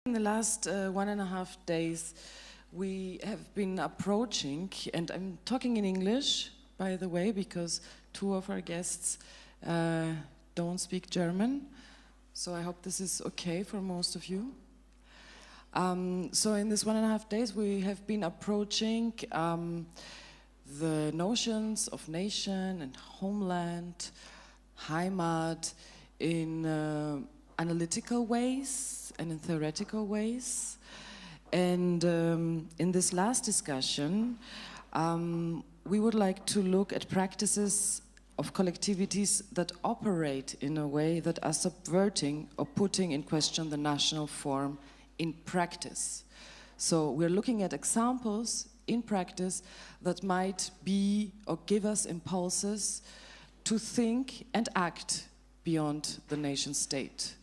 In the last 1.5 days, we have been approaching, and I'm talking in English, by the way, because 2 of our guests don't speak German, so I hope this is okay for most of you. So in this 1.5 days, we have been approaching the notions of nation and homeland, Heimat, in analytical ways and in theoretical ways. And in this last discussion, we would like to look at practices of collectivities that operate in a way that are subverting or putting in question the national form in practice. So we're looking at examples in practice that might be or give us impulses to think and act beyond the nation state.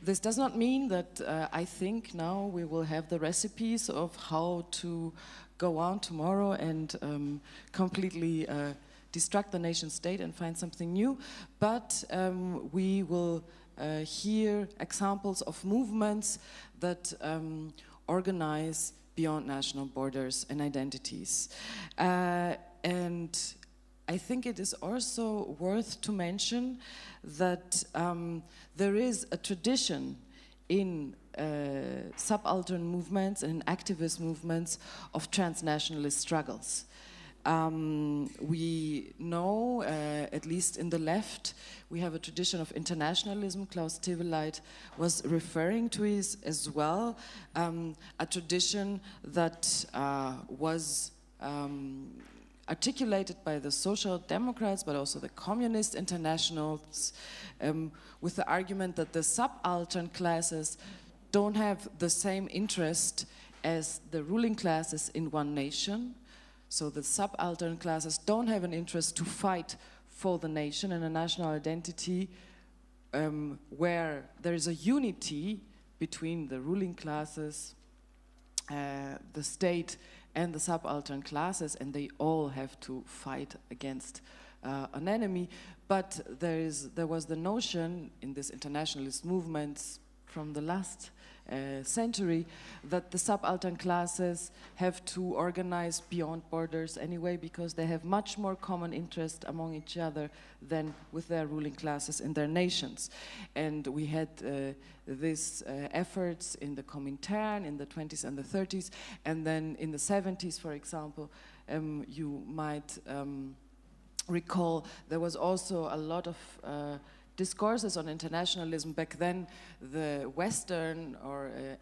This does not mean that I think now we will have the recipes of how to go on tomorrow and completely destruct the nation state and find something new, but we will hear examples of movements that organize beyond national borders and identities. And I think it is also worth to mention that there is a tradition in subaltern movements and in activist movements of transnationalist struggles. We know, at least in the left, we have a tradition of internationalism. Klaus Teweleit was referring to it as well, a tradition that was articulated by the Social Democrats, but also the Communist Internationals, with the argument that the subaltern classes don't have the same interest as the ruling classes in one nation. So the subaltern classes don't have an interest to fight for the nation and a national identity where there is a unity between the ruling classes, the state, and the subaltern classes, and they all have to fight against an enemy. But there was the notion in this internationalist movements from the last century that the subaltern classes have to organize beyond borders anyway, because they have much more common interest among each other than with their ruling classes in their nations. And we had these efforts in the Comintern in the 20s and the 30s, and then in the 70s, for example, you might recall there was also a lot of discourses on internationalism. Back then, the Western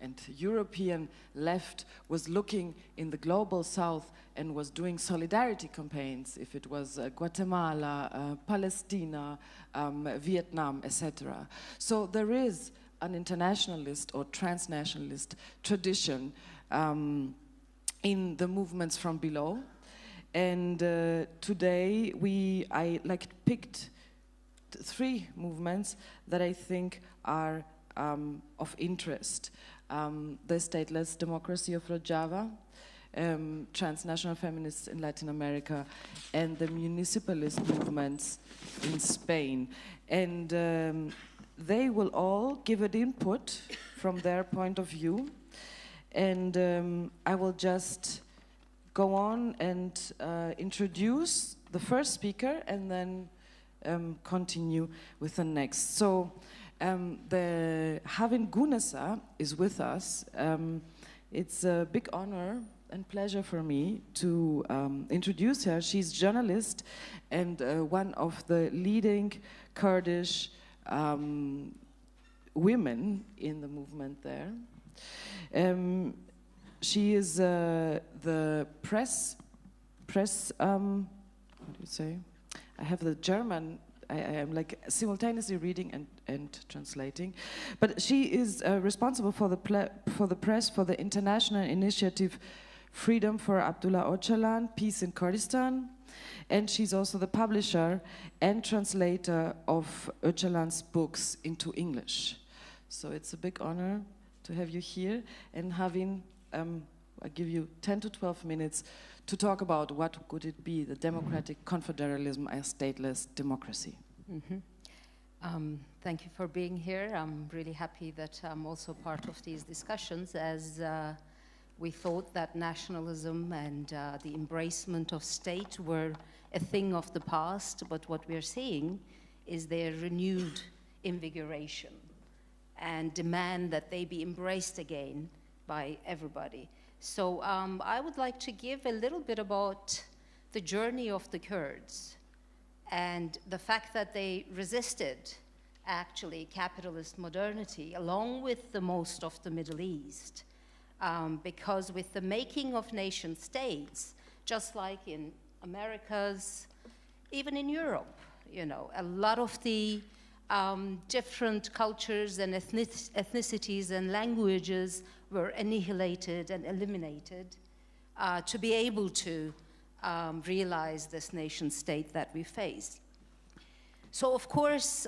and European left was looking in the global South and was doing solidarity campaigns, if it was Guatemala, Palestine, Vietnam, etc. So there is an internationalist or transnationalist tradition in the movements from below. And today I picked 3 movements that I think are of interest. The stateless democracy of Rojava, transnational feminists in Latin America, and the municipalist movements in Spain. And they will all give an input from their point of view. And I will just go on and introduce the first speaker and then continue with the next. So the Havin Guneser is with us. It's a big honor and pleasure for me to introduce her. She's a journalist and one of the leading Kurdish women in the movement there. She is the press, what do you say? I have the German, I am like simultaneously reading and translating. But she is responsible for the press for the international initiative Freedom for Abdullah Öcalan, Peace in Kurdistan. And she's also the publisher and translator of Öcalan's books into English. So it's a big honor to have you here. And Havin, I give you 10 to 12 minutes to talk about what could it be, the democratic confederalism as stateless democracy. Thank you for being here. I'm really happy that I'm also part of these discussions, as we thought that nationalism and the embracement of state were a thing of the past, but what we're seeing is their renewed invigoration and demand that they be embraced again by everybody. So I would like to give a little bit about the journey of the Kurds and the fact that they resisted actually capitalist modernity along with the most of the Middle East. Because with the making of nation states, just like in Americas, even in Europe, you know, a lot of the different cultures and ethnicities and languages were annihilated and eliminated to be able to realize this nation state that we face. So of course,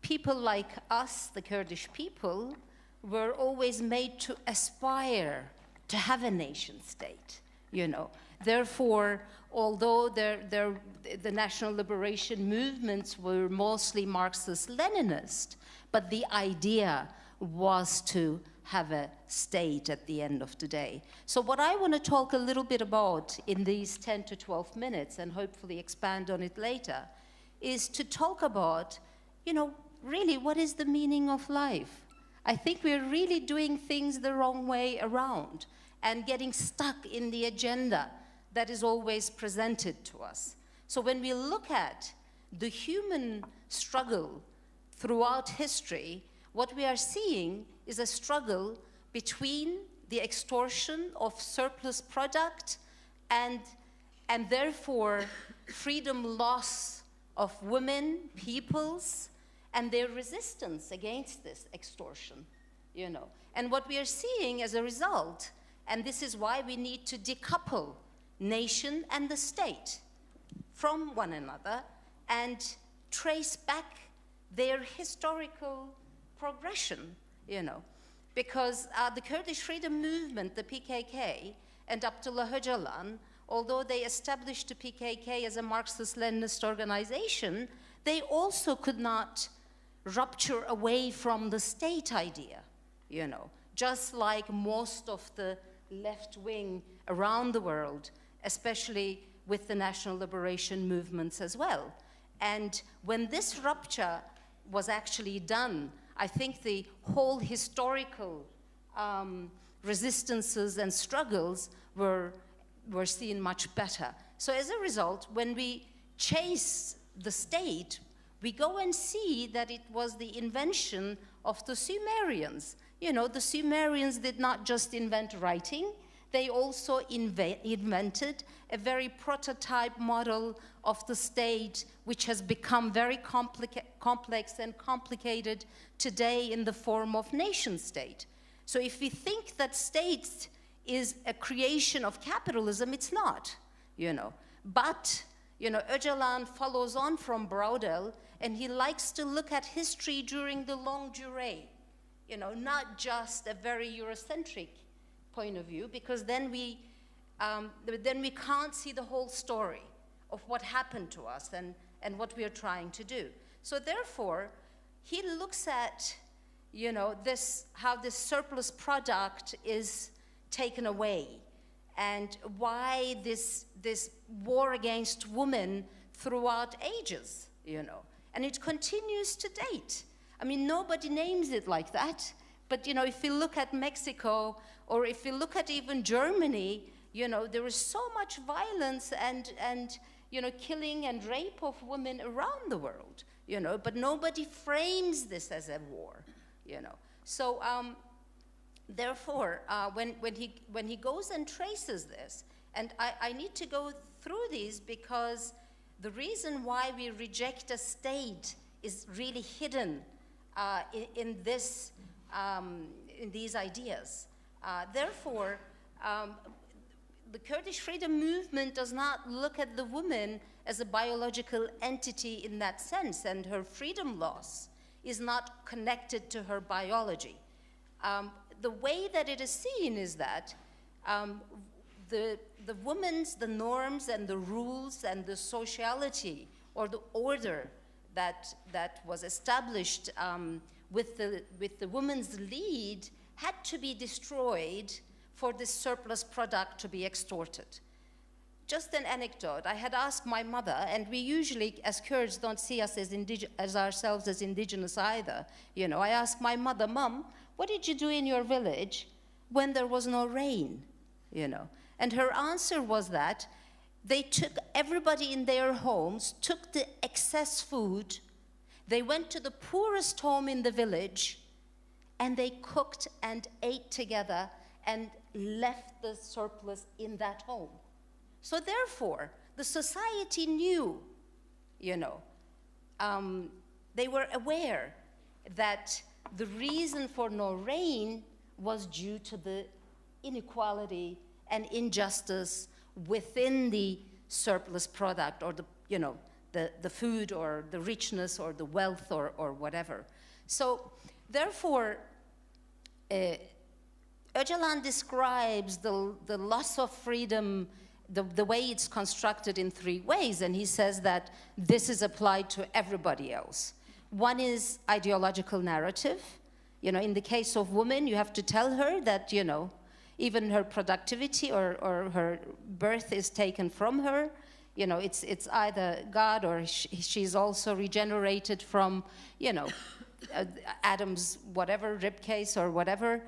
people like us, the Kurdish people, were always made to aspire to have a nation state, you know. Therefore, although the national liberation movements were mostly Marxist-Leninist, but the idea was to have a state at the end of the day. So what I want to talk a little bit about in these 10 to 12 minutes, and hopefully expand on it later, is to talk about, you know, really what is the meaning of life? I think we're really doing things the wrong way around and getting stuck in the agenda that is always presented to us. So when we look at the human struggle throughout history, what we are seeing is a struggle between the extortion of surplus product and therefore freedom loss of women, peoples, and their resistance against this extortion, you know. And what we are seeing as a result, and this is why we need to decouple nation and the state from one another and trace back their historical progression, you know. Because the Kurdish freedom movement, the PKK, and Abdullah Öcalan, although they established the PKK as a Marxist-Leninist organization, they also could not rupture away from the state idea, you know, just like most of the left wing around the world, especially with the national liberation movements as well. And when this rupture was actually done, I think the whole historical resistances and struggles were seen much better. So as a result, when we chase the state, we go and see that it was the invention of the Sumerians. You know, the Sumerians did not just invent writing, they also invented a very prototype model of the state, which has become very complex and complicated today in the form of nation state. So if we think that state is a creation of capitalism, it's not, you know. But, you know, Öcalan follows on from Braudel, and he likes to look at history during the longue durée, you know, not just a very Eurocentric point of view, because then we can't see the whole story of what happened to us and what we are trying to do. So therefore, he looks at, you know, how this surplus product is taken away, and why this war against women throughout ages, you know, and it continues to date. I mean, nobody names it like that, but, you know, if you look at Mexico, or if you look at even Germany, you know, there is so much violence and you know, killing and rape of women around the world, you know, but nobody frames this as a war, you know. So therefore, when he goes and traces this, and I need to go through these because the reason why we reject a state is really hidden in these ideas. Therefore, the Kurdish freedom movement does not look at the woman as a biological entity in that sense, and her freedom loss is not connected to her biology. The way that it is seen is that the woman's, the norms and the rules and the sociality or the order that was established with the woman's lead had to be destroyed for this surplus product to be extorted. Just an anecdote, I had asked my mother, and we usually, as Kurds, don't see us as ourselves as indigenous either. You know, I asked my mother, Mum, what did you do in your village when there was no rain? You know, and her answer was that they took everybody in their homes, took the excess food, they went to the poorest home in the village, and they cooked and ate together and left the surplus in that home. So therefore, the society knew, you know, they were aware that the reason for no rain was due to the inequality and injustice within the surplus product, or the, you know, the food or the richness or the wealth or whatever. So therefore, Öcalan describes the loss of freedom, the way it's constructed, in three ways, and he says that this is applied to everybody else. One is ideological narrative. You know, in the case of women, you have to tell her that, you know, even her productivity or her birth is taken from her. You know, it's either God or she's also regenerated from, you know, Adam's whatever, ribcage or whatever.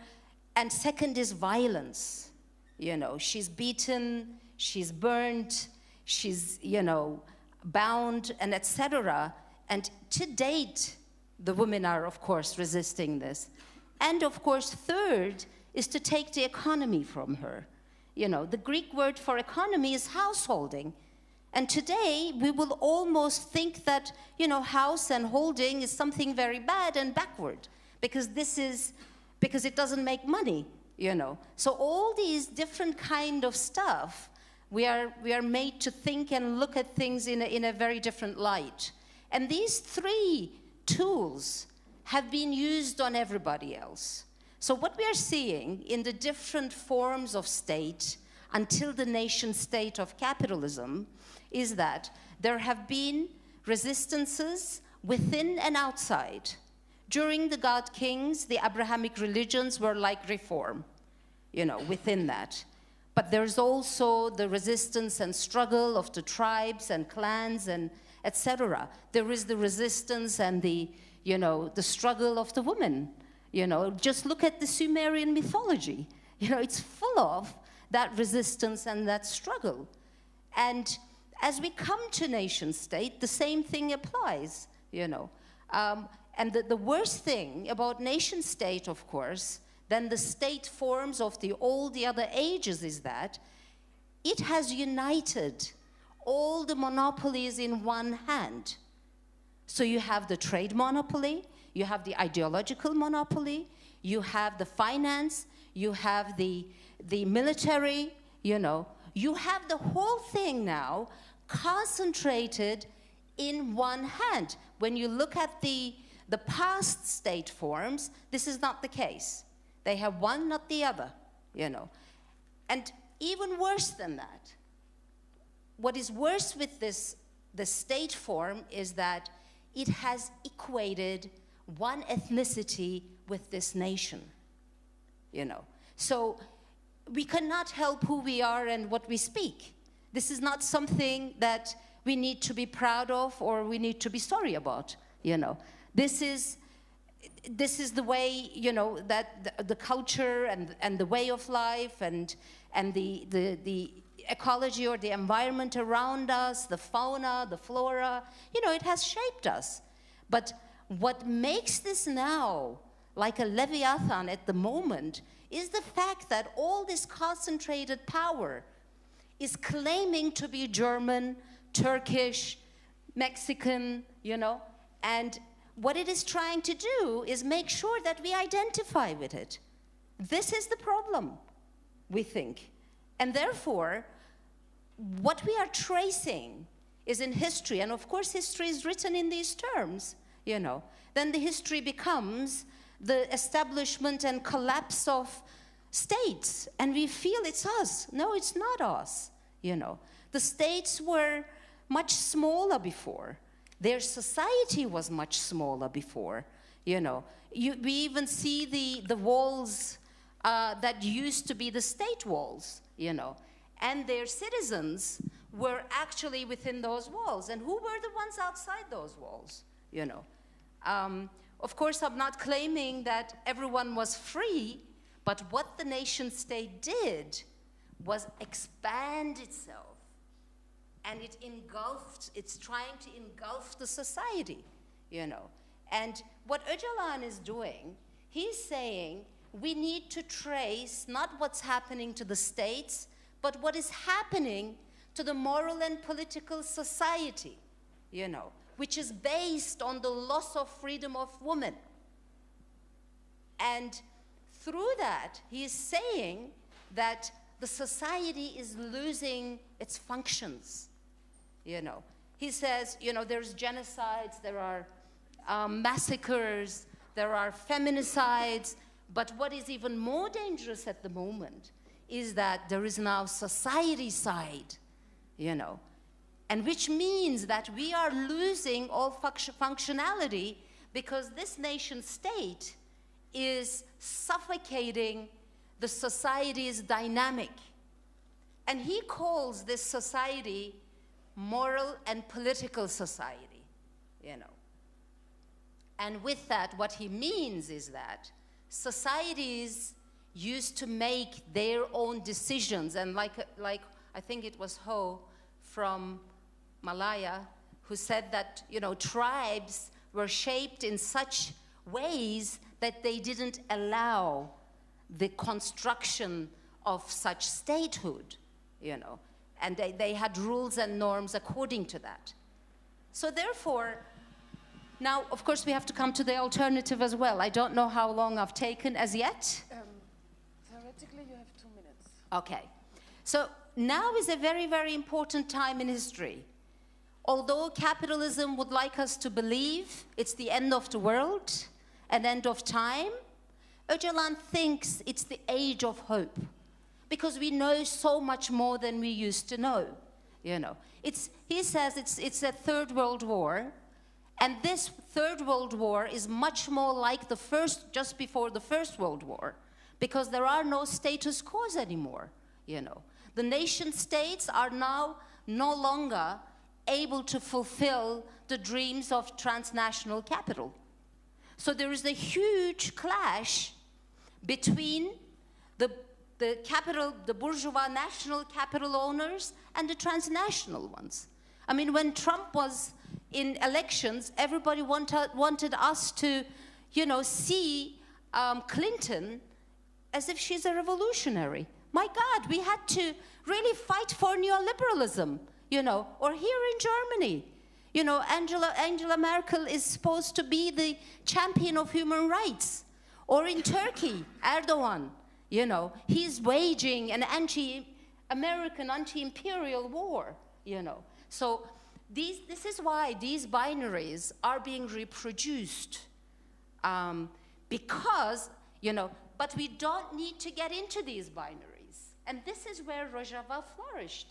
And second is violence. You know, she's beaten, she's burned, she's, you know, bound, and etc. And to date, the women are, of course, resisting this. And of course, third is to take the economy from her. You know, the Greek word for economy is householding. And today, we will almost think that, you know, house and holding is something very bad and backward, because it doesn't make money, you know. So all these different kind of stuff, we are made to think and look at things in a very different light. And these three tools have been used on everybody else. So what we are seeing in the different forms of state until the nation state of capitalism is that there have been resistances within and outside. During the God Kings, the Abrahamic religions were like reform, you know, within that. But there's also the resistance and struggle of the tribes and clans and etc. There is the resistance and the, you know, the struggle of the woman. You know, just look at the Sumerian mythology. You know, it's full of that resistance and that struggle. And as we come to nation state, the same thing applies, you know. And the worst thing about nation state, of course, than the state forms of all the other ages is that it has united all the monopolies in one hand. So you have the trade monopoly, you have the ideological monopoly, you have the finance, you have the military, you know. You have the whole thing now concentrated in one hand. When you look at the past state forms, this is not the case. They have one, not the other, you know. And even worse than that, what is worse with the state form is that it has equated one ethnicity with this nation, you know. So we cannot help who we are and what we speak. This is not something that we need to be proud of or we need to be sorry about, you know. This is the way, you know, that the culture and the way of life and the ecology or the environment around us, the fauna, the flora, you know, it has shaped us. But what makes this now like a leviathan at the moment is the fact that all this concentrated power is claiming to be German, Turkish, Mexican, you know, and what it is trying to do is make sure that we identify with it. This is the problem, we think. And therefore, what we are tracing is in history, and of course history is written in these terms, you know, then the history becomes the establishment and collapse of states, and we feel it's us. No, it's not us, you know. The states were much smaller before. Their society was much smaller before, you know. We even see the walls that used to be the state walls, you know. And their citizens were actually within those walls. And who were the ones outside those walls, you know? Of course, I'm not claiming that everyone was free, but what the nation state did was expand itself. And it's trying to engulf the society, you know. And what Öcalan is doing, he's saying we need to trace not what's happening to the states, but what is happening to the moral and political society, you know, which is based on the loss of freedom of women. And through that, he is saying that the society is losing its functions, you know. He says, you know, there's genocides, there are massacres, there are feminicides, but what is even more dangerous at the moment is that there is now society side, you know, and which means that we are losing all functionality because this nation state is suffocating the society's dynamic. And he calls this society moral and political society, you know. And with that, what he means is that societies used to make their own decisions, and like I think it was Ho from Malaya who said that, you know, tribes were shaped in such ways that they didn't allow the construction of such statehood, you know, and they had rules and norms according to that. So therefore, now, of course, we have to come to the alternative as well. I don't know how long I've taken as yet. Theoretically, you have 2 minutes. Okay. So now is a very, very important time in history. Although capitalism would like us to believe it's the end of the world, an end of time, Öcalan thinks it's the age of hope because we know so much more than we used to know, you know. He says it's a third world war, and this third world war is much more like the first, just before the First World War, because there are no status quos anymore, you know. The nation states are now no longer able to fulfill the dreams of transnational capital. So there is a huge clash between the bourgeois national capital owners and the transnational ones. I mean, when Trump was in elections, everybody wanted us to, you know, see Clinton as if she's a revolutionary. My God, we had to really fight for neoliberalism, you know, or here in Germany. You know, Angela Merkel is supposed to be the champion of human rights. Or in Turkey, Erdogan, you know, he's waging an anti-American, anti-imperial war, you know. So this is why these binaries are being reproduced. Because, you know, but we don't need to get into these binaries. And this is where Rojava flourished.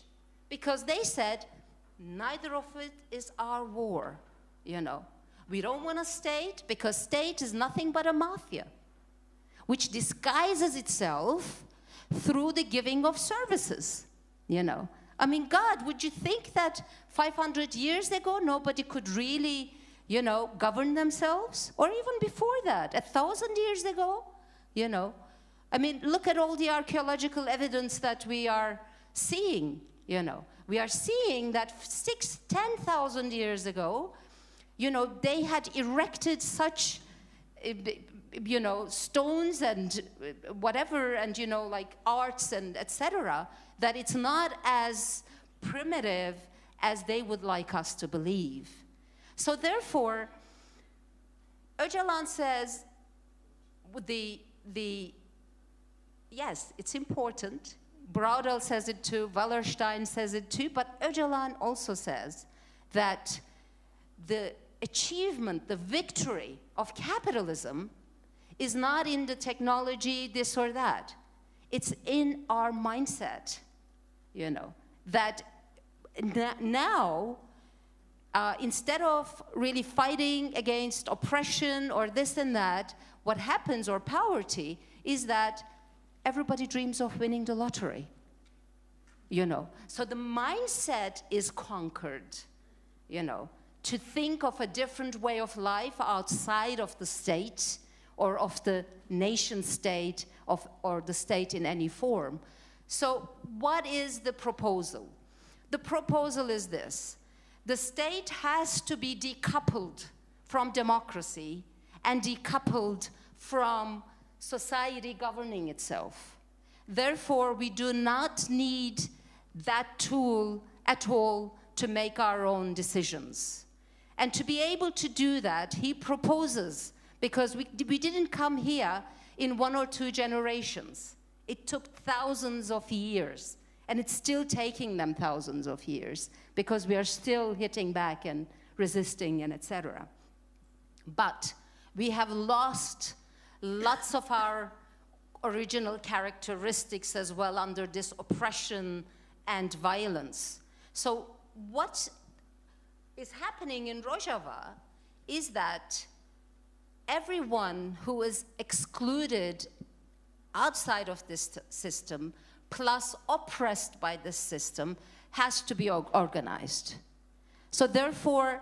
Because they said, neither of it is our war, you know. We don't want a state because state is nothing but a mafia, which disguises itself through the giving of services, you know. I mean, God, would you think that 500 years ago nobody could really, you know, govern themselves? Or even before that, 1,000 years ago, you know. I mean, look at all the archaeological evidence that we are seeing, you know. We are seeing that 10,000 years ago, you know, they had erected such, you know, stones and whatever, and, you know, like arts and etc., that it's not as primitive as they would like us to believe. So therefore, Öcalan says, yes, it's important. Braudel says it too, Wallerstein says it too, but Öcalan also says that the achievement, the victory of capitalism is not in the technology, this or that. It's in our mindset, you know, that now instead of really fighting against oppression or this and that, what happens, or poverty, is that everybody dreams of winning the lottery, you know. So the mindset is conquered, you know, to think of a different way of life outside of the state or of the nation state or the state in any form. So what is the proposal? The proposal is this: the state has to be decoupled from democracy and decoupled from society governing itself. Therefore, we do not need that tool at all to make our own decisions. And to be able to do that, he proposes, because we didn't come here in 1 or 2 generations. It took thousands of years, and it's still taking them thousands of years, because we are still hitting back and resisting and etc. But we have lost lots of our original characteristics as well under this oppression and violence. So what is happening in Rojava is that everyone who is excluded outside of this system, plus oppressed by this system, has to be organized. So therefore,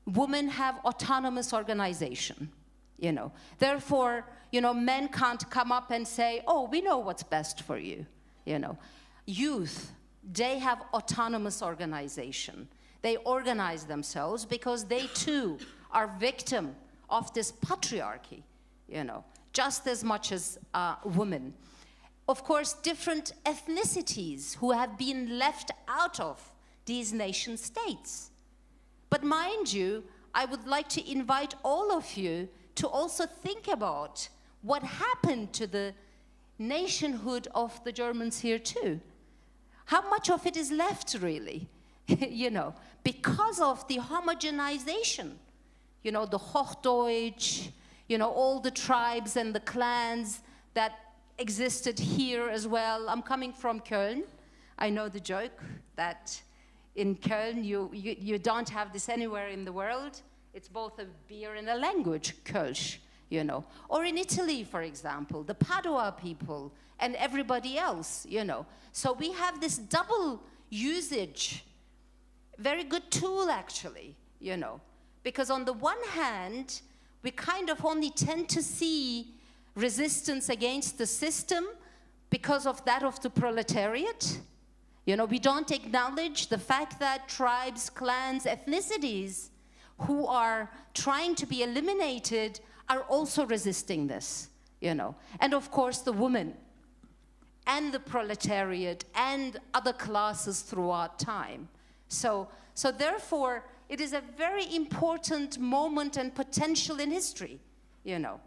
women have autonomous organization, you know. Therefore, you know, men can't come up and say, oh, we know what's best for you, you know. Youth, they have autonomous organization. They organize themselves because they too are victim of this patriarchy, you know, just as much as women. Of course, different ethnicities who have been left out of these nation states. But mind you, I would like to invite all of you to also think about what happened to the nationhood of the Germans here too. How much of it is left really, you know, because of the homogenization, you know, the Hochdeutsch, you know, all the tribes and the clans that existed here as well. I'm coming from Köln. I know the joke that in Köln you don't have this anywhere in the world. It's both a beer and a language, Kölsch, you know. Or in Italy, for example, the Padua people and everybody else, you know. So we have this double usage, very good tool actually, you know. Because on the one hand, we kind of only tend to see resistance against the system because of that of the proletariat. You know, we don't acknowledge the fact that tribes, clans, ethnicities who are trying to be eliminated are also resisting this, you know. And of course the women and the proletariat and other classes throughout time. So therefore, it is a very important moment and potential in history, you know,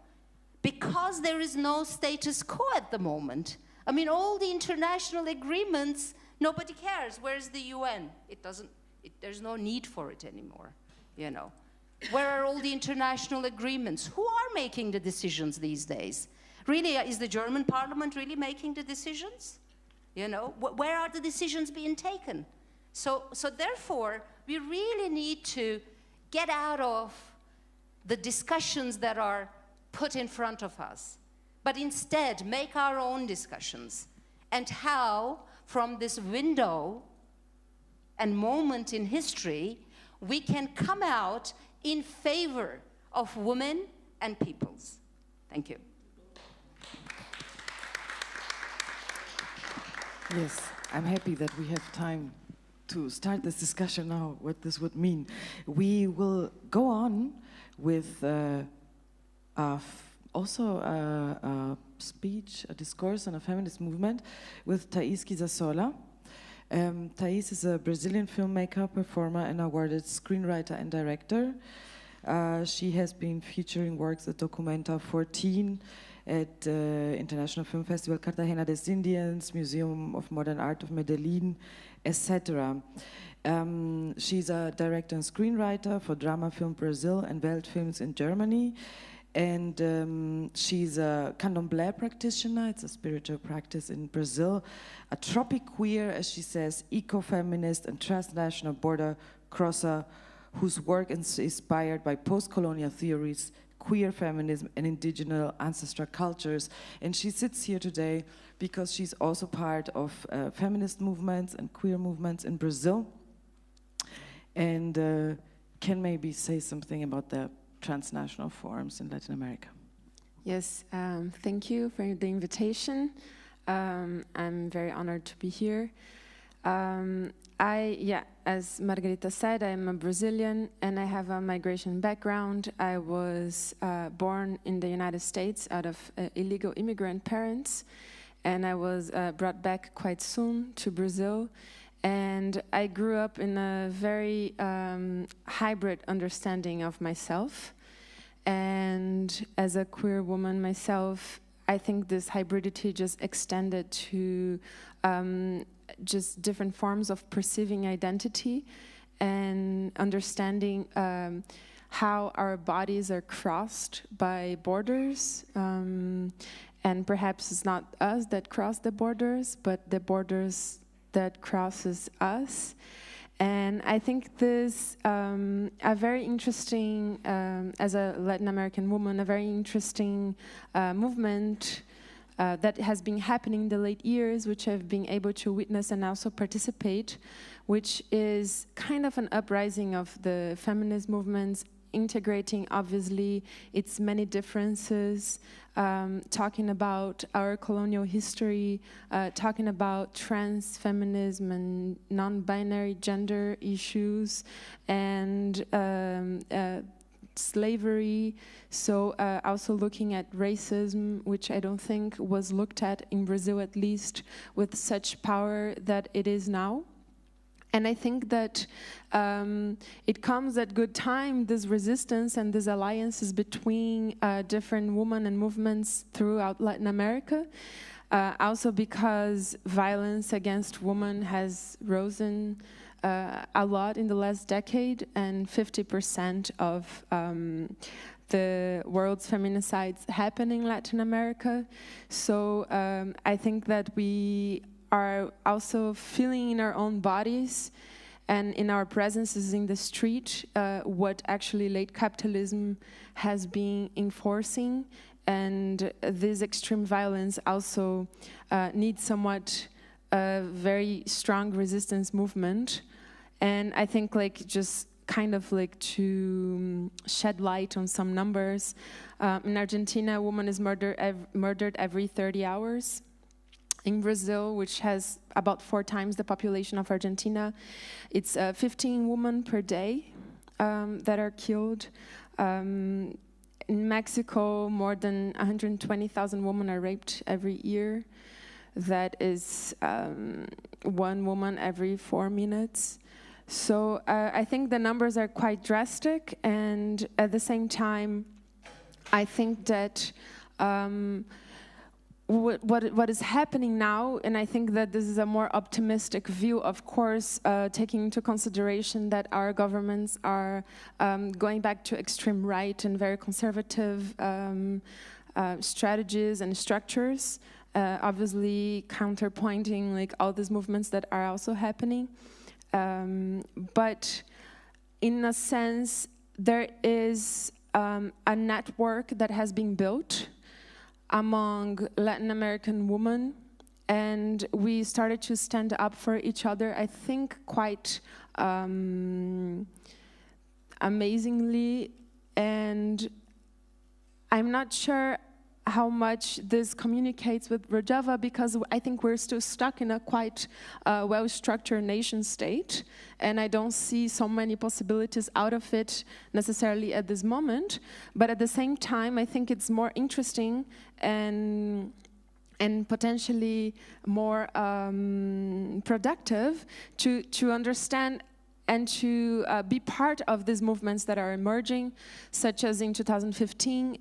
because there is no status quo at the moment. I mean, all the international agreements, nobody cares. Where's the UN? There's no need for it anymore, you know. Where are all the international agreements? Who are making the decisions these days? Really, is the German parliament really making the decisions? You know, where are the decisions being taken? So therefore, we really need to get out of the discussions that are put in front of us, but instead make our own discussions, and how from this window and moment in history we can come out in favor of women and peoples. Thank you. Yes, I'm happy that we have time to start this discussion now, what this would mean. We will go on with also a speech, a discourse on a feminist movement with Thais Guisasola. Thais is a Brazilian filmmaker, performer, and awarded screenwriter and director. She has been featuring works at Documenta 14, at the International Film Festival Cartagena des Indians, Museum of Modern Art of Medellin, etc. She's a director and screenwriter for Drama Film Brazil and Weltfilms in Germany. And she's a candomblé practitioner. It's a spiritual practice in Brazil. A tropic queer, as she says, eco-feminist and transnational border crosser whose work is inspired by post-colonial theories, queer feminism, and indigenous ancestral cultures. And she sits here today because she's also part of feminist movements and queer movements in Brazil. And can maybe say something about the transnational forums in Latin America. Yes, thank you for the invitation. I'm very honored to be here. As Margarita said, I'm a Brazilian and I have a migration background. I was born in the United States out of illegal immigrant parents, and I was brought back quite soon to Brazil. And I grew up in a very hybrid understanding of myself. And as a queer woman myself, I think this hybridity just extended to just different forms of perceiving identity and understanding how our bodies are crossed by borders. And perhaps it's not us that cross the borders, but the borders that crosses us. And I think this a very interesting, as a Latin American woman, a very interesting movement that has been happening in the late years, which I've been able to witness and also participate, which is kind of an uprising of the feminist movements, integrating obviously its many differences, talking about our colonial history, talking about trans feminism and non-binary gender issues, and slavery. So also looking at racism, which I don't think was looked at in Brazil, at least with such power that it is now. And I think that it comes at good time, this resistance and these alliances between different women and movements throughout Latin America. Also because violence against women has risen a lot in the last decade, and 50% of the world's feminicides happen in Latin America. So I think that we are also feeling in our own bodies and in our presences in the street what actually late capitalism has been enforcing, and this extreme violence also needs somewhat a very strong resistance movement. And I think like just kind of like to shed light on some numbers. In Argentina, a woman is murdered every 30 hours. In Brazil, which has about 4 times the population of Argentina, it's 15 women per day that are killed. In Mexico, more than 120,000 women are raped every year. That is 1 woman every 4 minutes. So I think the numbers are quite drastic, and at the same time, I think that what is happening now, and I think that this is a more optimistic view, of course, taking into consideration that our governments are going back to extreme right and very conservative strategies and structures, obviously counterpointing like all these movements that are also happening. But in a sense, there is a network that has been built among Latin American women, and we started to stand up for each other, I think quite amazingly, and I'm not sure how much this communicates with Rojava, because I think we're still stuck in a quite well-structured nation state, and I don't see so many possibilities out of it necessarily at this moment. But at the same time, I think it's more interesting and potentially more productive to understand and to be part of these movements that are emerging, such as in 2015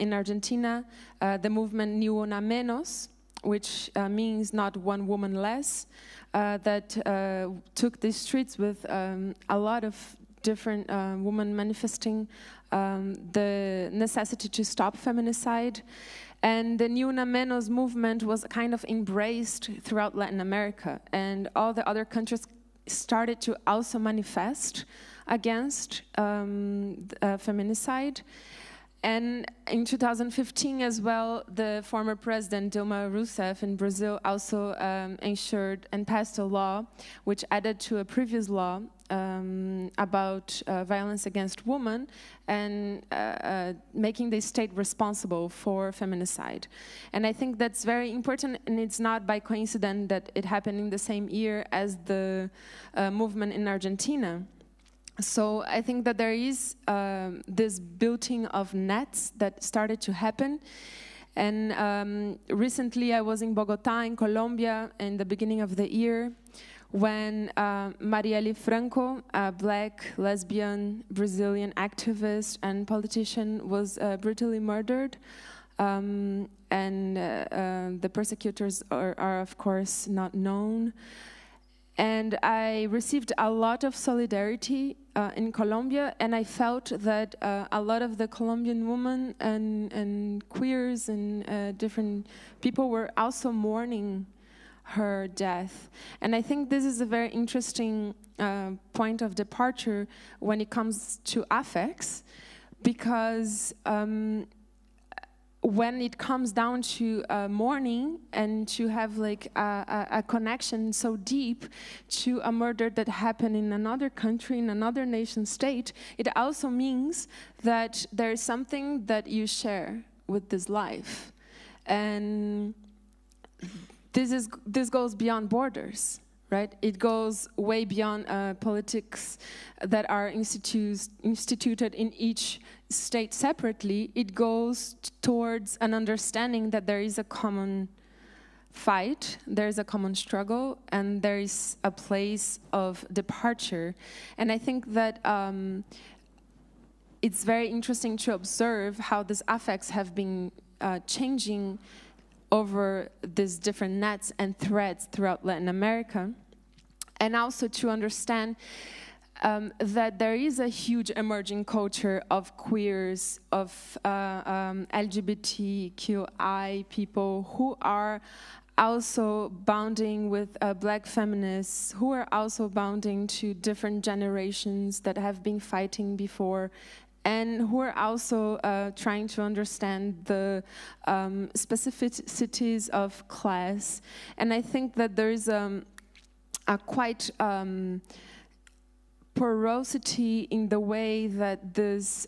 in Argentina, the movement Ni Una Menos, which means not one woman less, that took the streets with a lot of different women manifesting the necessity to stop feminicide. And the Ni Una Menos movement was kind of embraced throughout Latin America, and all the other countries started to also manifest against feminicide. And in 2015 as well, the former president Dilma Rousseff in Brazil also ensured and passed a law which added to a previous law about violence against women and making the state responsible for feminicide. And I think that's very important, and it's not by coincidence that it happened in the same year as the movement in Argentina. So I think that there is this building of nets that started to happen. And recently I was in Bogotá, in Colombia, in the beginning of the year, when Marielle Franco, a black, lesbian, Brazilian activist and politician, was brutally murdered. And the persecutors are of course not known. And I received a lot of solidarity in Colombia, and I felt that a lot of the Colombian women and queers and different people were also mourning her death. And I think this is a very interesting point of departure when it comes to affects, because when it comes down to mourning and to have like a connection so deep to a murder that happened in another country, in another nation state, it also means that there's something that you share with this life. And this goes beyond borders, right? It goes way beyond politics that are instituted in each state separately. It goes towards an understanding that there is a common fight, there is a common struggle, and there is a place of departure. And I think that it's very interesting to observe how these affects have been changing over these different nets and threads throughout Latin America, and also to understand that there is a huge emerging culture of queers, of LGBTQI people who are also bounding with black feminists, who are also bounding to different generations that have been fighting before, and who are also trying to understand the specificities of class. And I think that there is a quite porosity in the way that these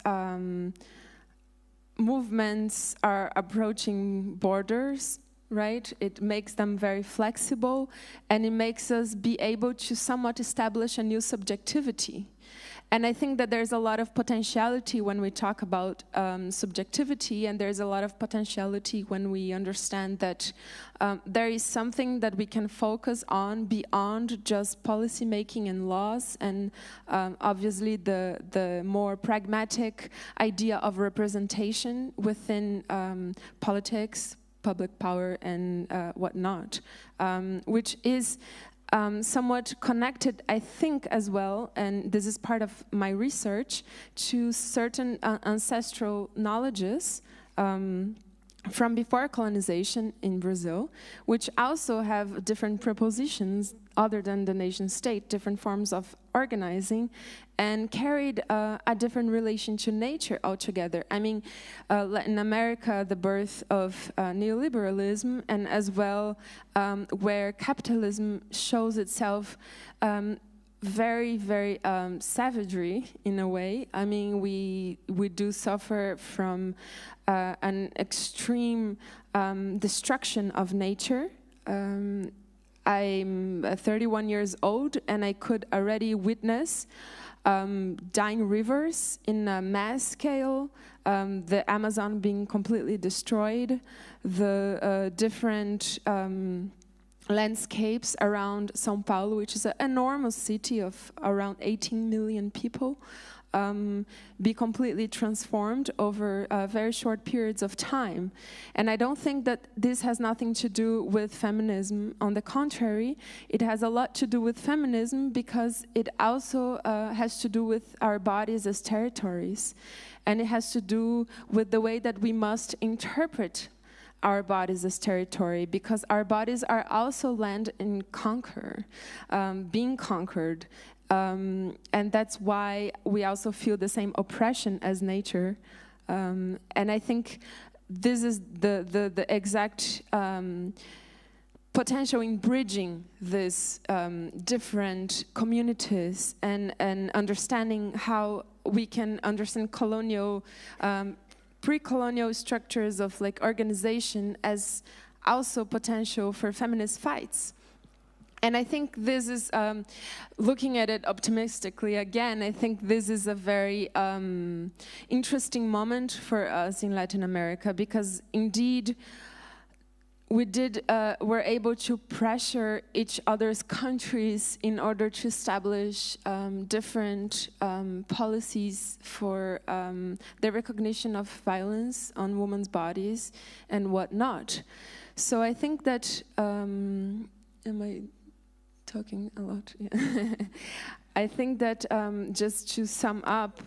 movements are approaching borders, right? It makes them very flexible, and it makes us be able to somewhat establish a new subjectivity. And I think that there's a lot of potentiality when we talk about subjectivity, and there's a lot of potentiality when we understand that there is something that we can focus on beyond just policy making and laws, and obviously the more pragmatic idea of representation within politics, public power, and whatnot, which is somewhat connected, I think, as well, and this is part of my research, to certain ancestral knowledges from before colonization in Brazil, which also have different prepositions other than the nation state, different forms of organizing, and carried a different relation to nature altogether. I mean, Latin America, the birth of neoliberalism, and as well where capitalism shows itself very, very savagery in a way. I mean, we do suffer from an extreme destruction of nature. I'm 31 years old, and I could already witness dying rivers in a mass scale, the Amazon being completely destroyed, the different landscapes around São Paulo, which is an enormous city of around 18 million people, be completely transformed over very short periods of time. And I don't think that this has nothing to do with feminism. On the contrary, it has a lot to do with feminism because it also has to do with our bodies as territories. And it has to do with the way that we must interpret our bodies as territory, because our bodies are also land in conquer, being conquered. And that's why we also feel the same oppression as nature. And I think this is the exact potential in bridging these different communities and understanding how we can understand colonial, pre-colonial structures of like organization as also potential for feminist fights. And I think this is, looking at it optimistically again, I think this is a very interesting moment for us in Latin America, because indeed we're able to pressure each other's countries in order to establish different policies for the recognition of violence on women's bodies and whatnot. So I think that, am I talking a lot? Yeah. I think that just to sum up,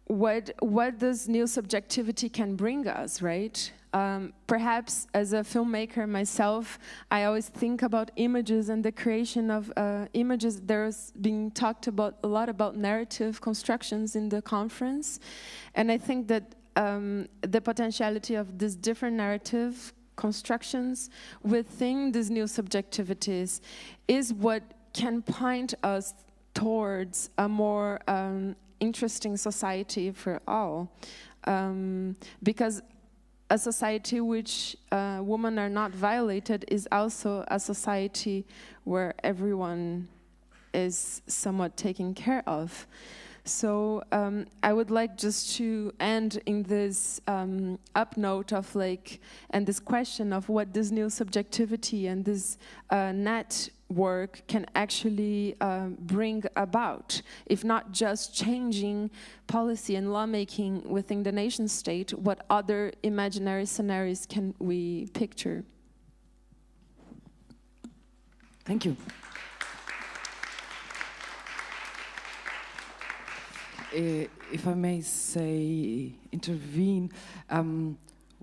what does new subjectivity can bring us, right? Perhaps as a filmmaker myself, I always think about images and the creation of images. There's been talked about a lot about narrative constructions in the conference, and I think that the potentiality of these different narrative constructions within these new subjectivities is what can point us towards a more interesting society for all, because a society which women are not violated is also a society where everyone is somewhat taken care of. So I would like just to end in this up note of like, and this question of what this new subjectivity and this network can actually bring about, if not just changing policy and lawmaking within the nation state, what other imaginary scenarios can we picture? Thank you. If I may say, intervene,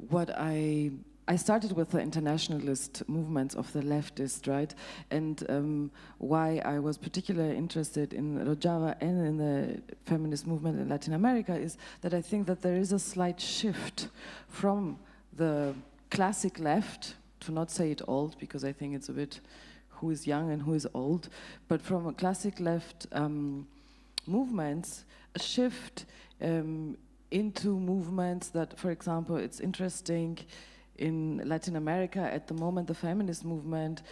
what I started with the internationalist movements of the leftist, right? And why I was particularly interested in Rojava and in the feminist movement in Latin America is that I think that there is a slight shift from the classic left, to not say it old, because I think it's a bit who is young and who is old, but from a classic left movements, a shift into movements that, for example, it's interesting in Latin America at the moment, the feminist movement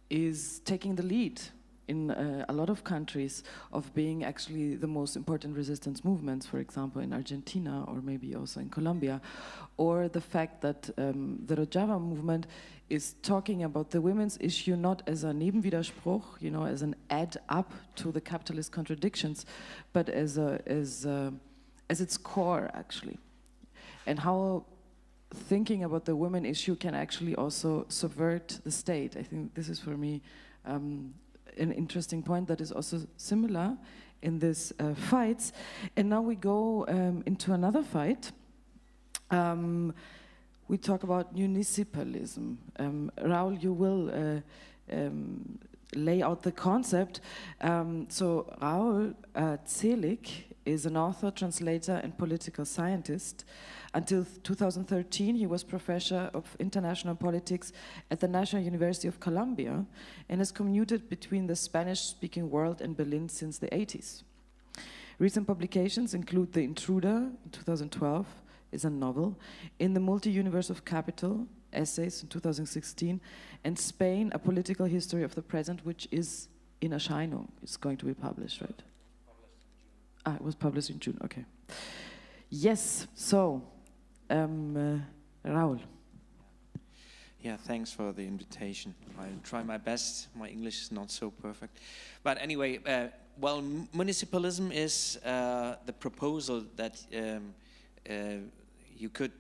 is taking the lead in a lot of countries of being actually the most important resistance movements, for example, in Argentina or maybe also in Colombia, or the fact that the Rojava movement is talking about the women's issue not as a Nebenwiderspruch, you know, as an add up to the capitalist contradictions, but as its core, actually. And how thinking about the women issue can actually also subvert the state. I think this is for me an interesting point that is also similar in these fights. And now we go into another fight. We talk about municipalism. Raul, you will lay out the concept. So Raul Zelik is an author, translator, and political scientist. Until 2013, he was professor of international politics at the National University of Colombia and has commuted between the Spanish-speaking world and Berlin since the 80s. Recent publications include The Intruder in 2012, is a novel, In the Multi-Universe of Capital, essays in 2016, and Spain, A Political History of the Present, which is in Erscheinung. It's going to be published, right? It was published in June, okay. Yes, so, Raul. Yeah, thanks for the invitation. I'll try my best. My English is not so perfect. But anyway, well, municipalism is the proposal that you could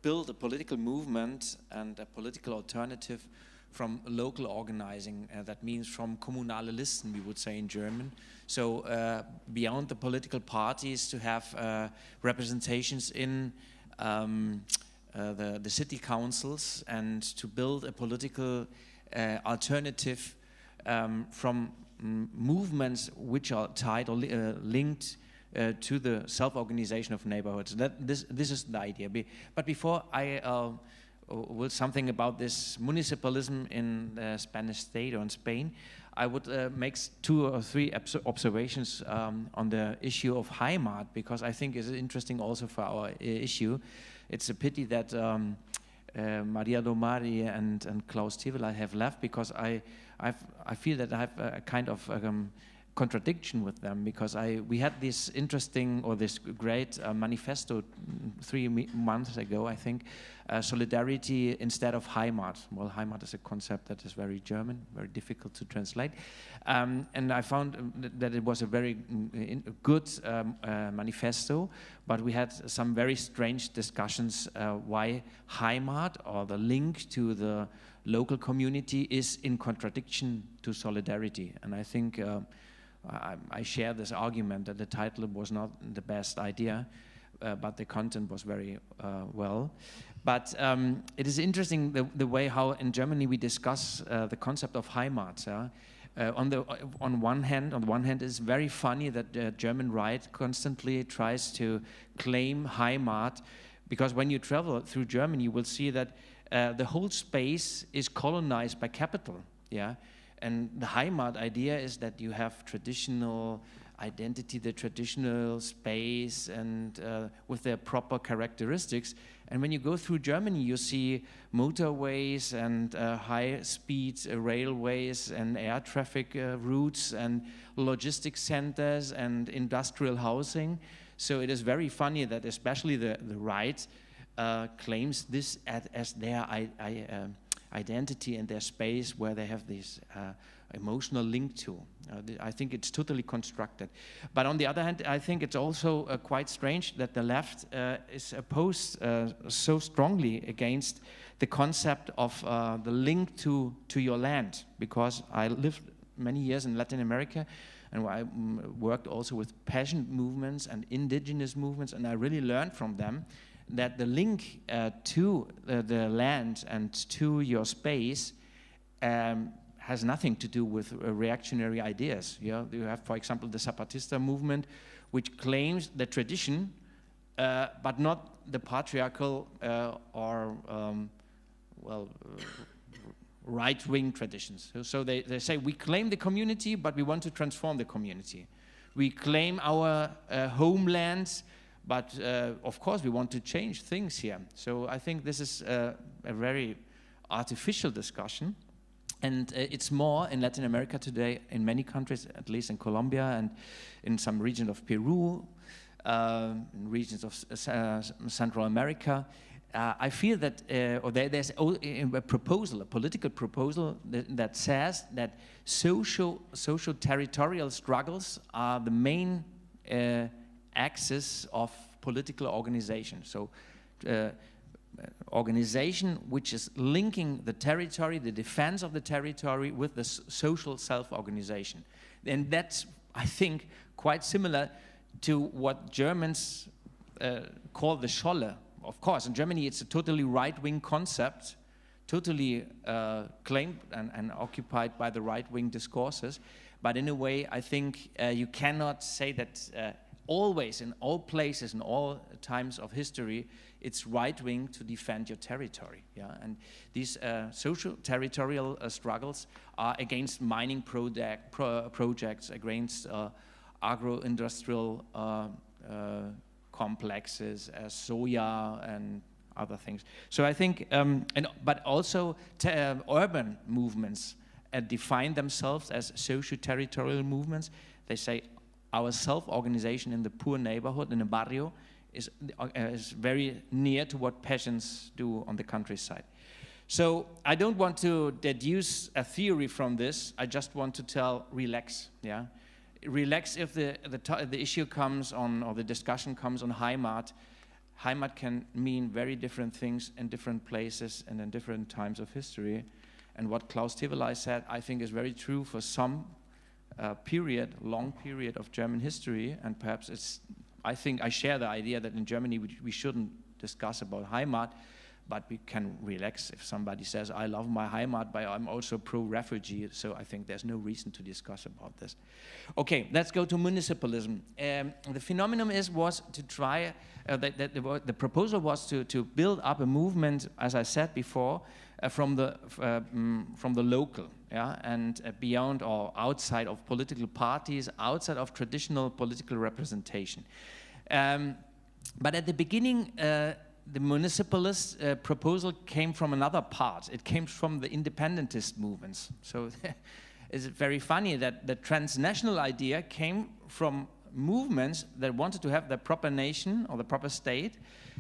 build a political movement and a political alternative from local organizing. That means from kommunale Listen, we would say in German. So beyond the political parties, to have representations in the city councils and to build a political alternative from movements which are tied or linked to the self-organization of neighborhoods. This is the idea. But before I will something about this municipalism in the Spanish state or in Spain, I would make 2 or 3 observations on the issue of Heimat, because I think it's interesting also for our issue. It's a pity that Maria Domari and Klaus Teweleit have left, because I feel that I have a kind of contradiction with them, because we had this interesting, or this great manifesto 3 months ago, I think, solidarity instead of Heimat. Well, Heimat is a concept that is very German, very difficult to translate, and I found that it was a very good manifesto, but we had some very strange discussions why Heimat, or the link to the local community, is in contradiction to solidarity. And I think I share this argument that the title was not the best idea, but the content was very well. But it is interesting the way how in Germany we discuss the concept of Heimat. On one hand, it's very funny that the German right constantly tries to claim Heimat, because when you travel through Germany, you will see that the whole space is colonized by capital. Yeah. And the Heimat idea is that you have traditional identity, the traditional space, and with their proper characteristics. And when you go through Germany, you see motorways and high-speed railways and air traffic routes and logistics centers and industrial housing. So it is very funny that especially the right claims this as their identity and their space where they have this emotional link to. I think it's totally constructed. But on the other hand, I think it's also quite strange that the left is opposed so strongly against the concept of the link to your land, because I lived many years in Latin America, and I worked also with peasant movements and indigenous movements, and I really learned from them that the link to the land and to your space has nothing to do with reactionary ideas. Yeah? You have, for example, the Zapatista movement, which claims the tradition, but not the patriarchal or right-wing traditions. So they say, we claim the community, but we want to transform the community. We claim our homelands, but of course we want to change things here. So I think this is a very artificial discussion. And it's more in Latin America today, in many countries, at least in Colombia and in some regions of Peru, in regions of Central America. I feel that there's a proposal, a political proposal that says that social territorial struggles are the main axis of political organization. So organization which is linking the territory, the defense of the territory, with the social self-organization. And that's, I think, quite similar to what Germans call the Scholle. Of course, in Germany it's a totally right-wing concept, totally claimed and occupied by the right-wing discourses. But in a way, I think you cannot say that always, in all places, in all times of history, it's right-wing to defend your territory. Yeah? And these social territorial struggles are against mining projects, against agro-industrial complexes, soya and other things. So I think, but also urban movements define themselves as socio-territorial movements. They say our self-organization in the poor neighborhood, in a barrio, is very near to what peasants do on the countryside. So I don't want to deduce a theory from this. I just want to tell, relax. Yeah, relax if the issue comes on, or the discussion comes on Heimat. Heimat can mean very different things in different places and in different times of history. And what Klaus Teweleit said, I think, is very true for some long period of German history, and perhaps it's, I think I share the idea that in Germany we shouldn't discuss about Heimat, but we can relax if somebody says, I love my Heimat, but I'm also pro-refugee, so I think there's no reason to discuss about this. Okay, let's go to municipalism. The phenomenon was to try, the proposal was to build up a movement, as I said before, from the local, yeah, and beyond or outside of political parties, outside of traditional political representation. But at the beginning, the municipalist proposal came from another part. It came from the independentist movements. So it's very funny that the transnational idea came from movements that wanted to have the proper nation or the proper state,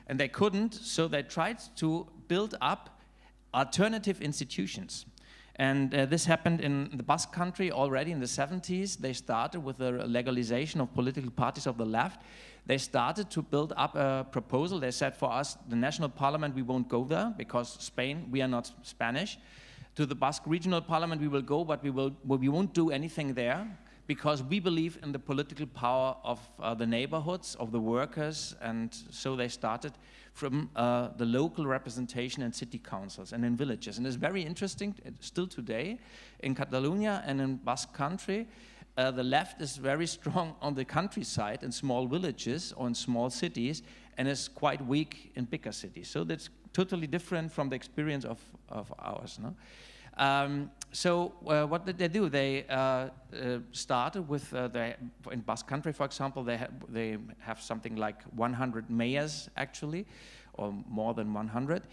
and they couldn't, so they tried to build up alternative institutions. And this happened in the Basque Country already in the 70s. They started with the legalization of political parties of the left. They started to build up a proposal. They said, for us, the national parliament, we won't go there because Spain, we are not Spanish. To the Basque regional parliament, we will go, but we won't do anything there because we believe in the political power of the neighborhoods, of the workers. And so they started from the local representation in city councils and in villages. And it's very interesting, still today, in Catalonia and in Basque Country, the left is very strong on the countryside in small villages or in small cities, and is quite weak in bigger cities. So that's totally different from the experience of ours. No? So what did they do? They started with, in Basque Country, for example, they have something like 100 mayors, actually, or more than 100.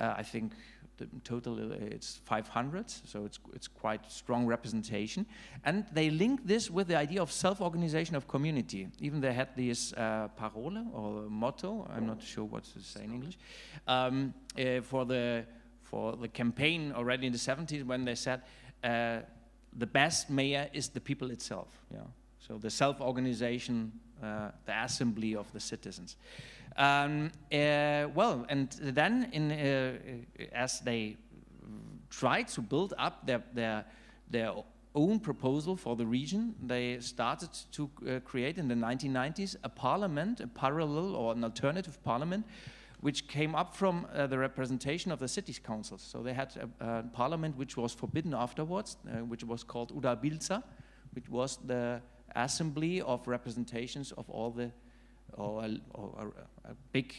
I think the total it's 500, so it's quite strong representation. And they link this with the idea of self-organization of community. Even they had this parole or motto, I'm not sure what to say in English, for the campaign already in the 70s when they said the best mayor is the people itself. Yeah? So the self-organization, the assembly of the citizens. Well, and then as they tried to build up their own proposal for the region, they started to create in the 1990s a parliament, a parallel or an alternative parliament, which came up from the representation of the cities councils. So they had a parliament which was forbidden afterwards, which was called Udalbiltza, which was the assembly of representations of all the, or a big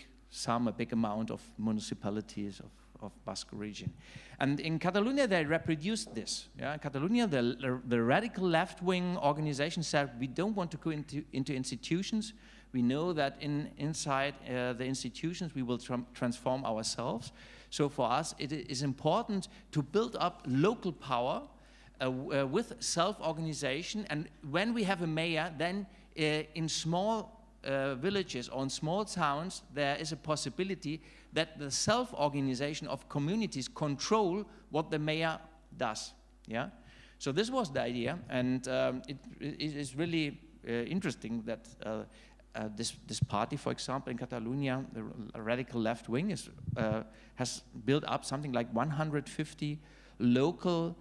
amount of municipalities of Basque region. And in Catalonia, they reproduced this. Yeah? In Catalonia, the radical left-wing organization said, we don't want to go into institutions. We know that inside the institutions, we will transform ourselves. So for us, it is important to build up local power with self-organization. And when we have a mayor, then in small villages or in small towns, there is a possibility that the self-organization of communities control what the mayor does. Yeah. So this was the idea, and it is really interesting that this party, for example, in Catalonia, the radical left wing has built up something like 150 local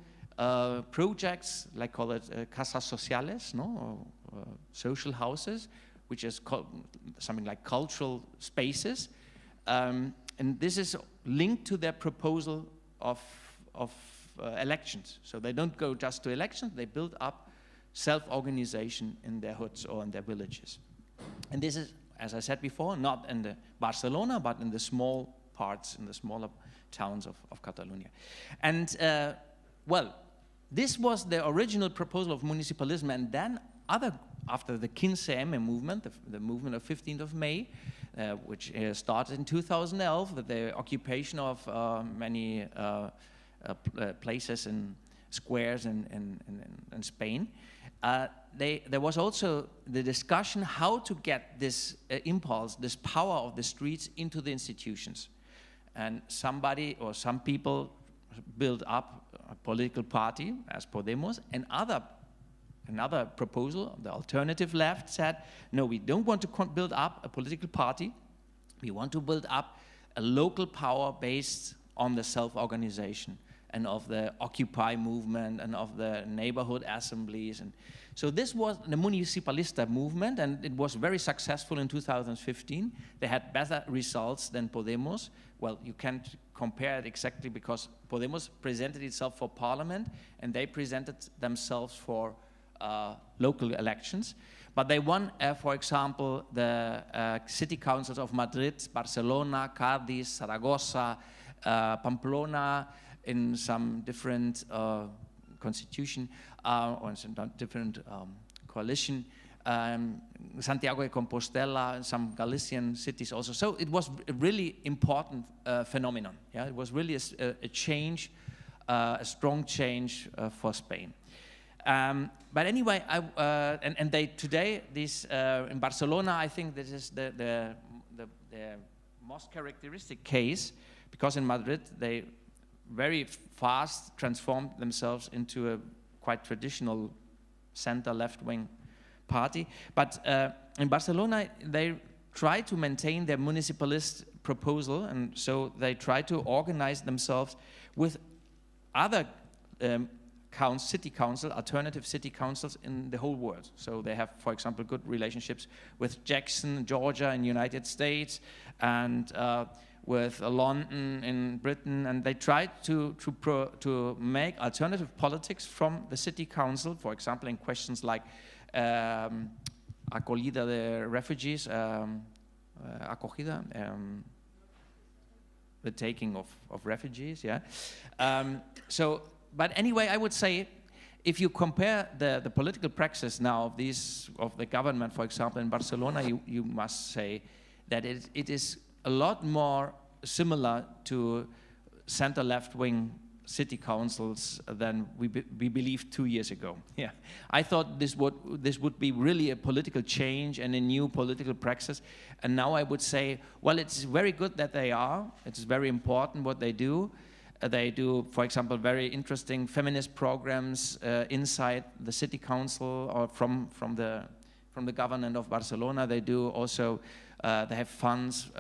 projects, like call it casas sociales, no, or social houses, which is something like cultural spaces, and this is linked to their proposal of elections. So they don't go just to elections; they build up self-organization in their hoods or in their villages. And this is, as I said before, not in the Barcelona, but in the small parts, in the smaller towns of Catalonia. And well, this was the original proposal of municipalism, and then after the 15M movement, the movement of 15th of May, which started in 2011, the occupation of many places and squares in Spain, there was also the discussion how to get this impulse, this power of the streets into the institutions. And somebody or some people built up a political party as Podemos, and another proposal, the alternative left, said, no, we don't want to build up a political party. We want to build up a local power based on the self-organization. and of the Occupy movement and of the neighborhood assemblies. And so this was the Municipalista movement, and it was very successful in 2015. They had better results than Podemos. Well, you can't compare it exactly because Podemos presented itself for parliament and they presented themselves for local elections. But they won, for example, the city councils of Madrid, Barcelona, Cádiz, Zaragoza, Pamplona, in some different constitution or in some different coalition. Santiago de Compostela, some Galician cities also. So it was a really important phenomenon. Yeah, it was really a change, a strong change for Spain. But anyway, and they today this in Barcelona, I think this is the most characteristic case, because in Madrid they very fast transformed themselves into a quite traditional center left-wing party. But in Barcelona, they try to maintain their municipalist proposal, and so they try to organize themselves with other city council, alternative city councils in the whole world. So they have, for example, good relationships with Jackson, Georgia in the United States, and with London in Britain, and they try to make alternative politics from the city council, for example, in questions like acogida de refugees, acogida, the taking of refugees, yeah. But anyway, I would say, if you compare the political praxis now of the government, for example, in Barcelona, you must say that it is a lot more similar to center-left-wing city councils than we believed 2 years ago. Yeah, I thought this would be really a political change and a new political praxis, and now I would say, well, it's very good that they are. It's very important what they do. They do, for example, very interesting feminist programs inside the city council or from the government of Barcelona. They do also. They have funds,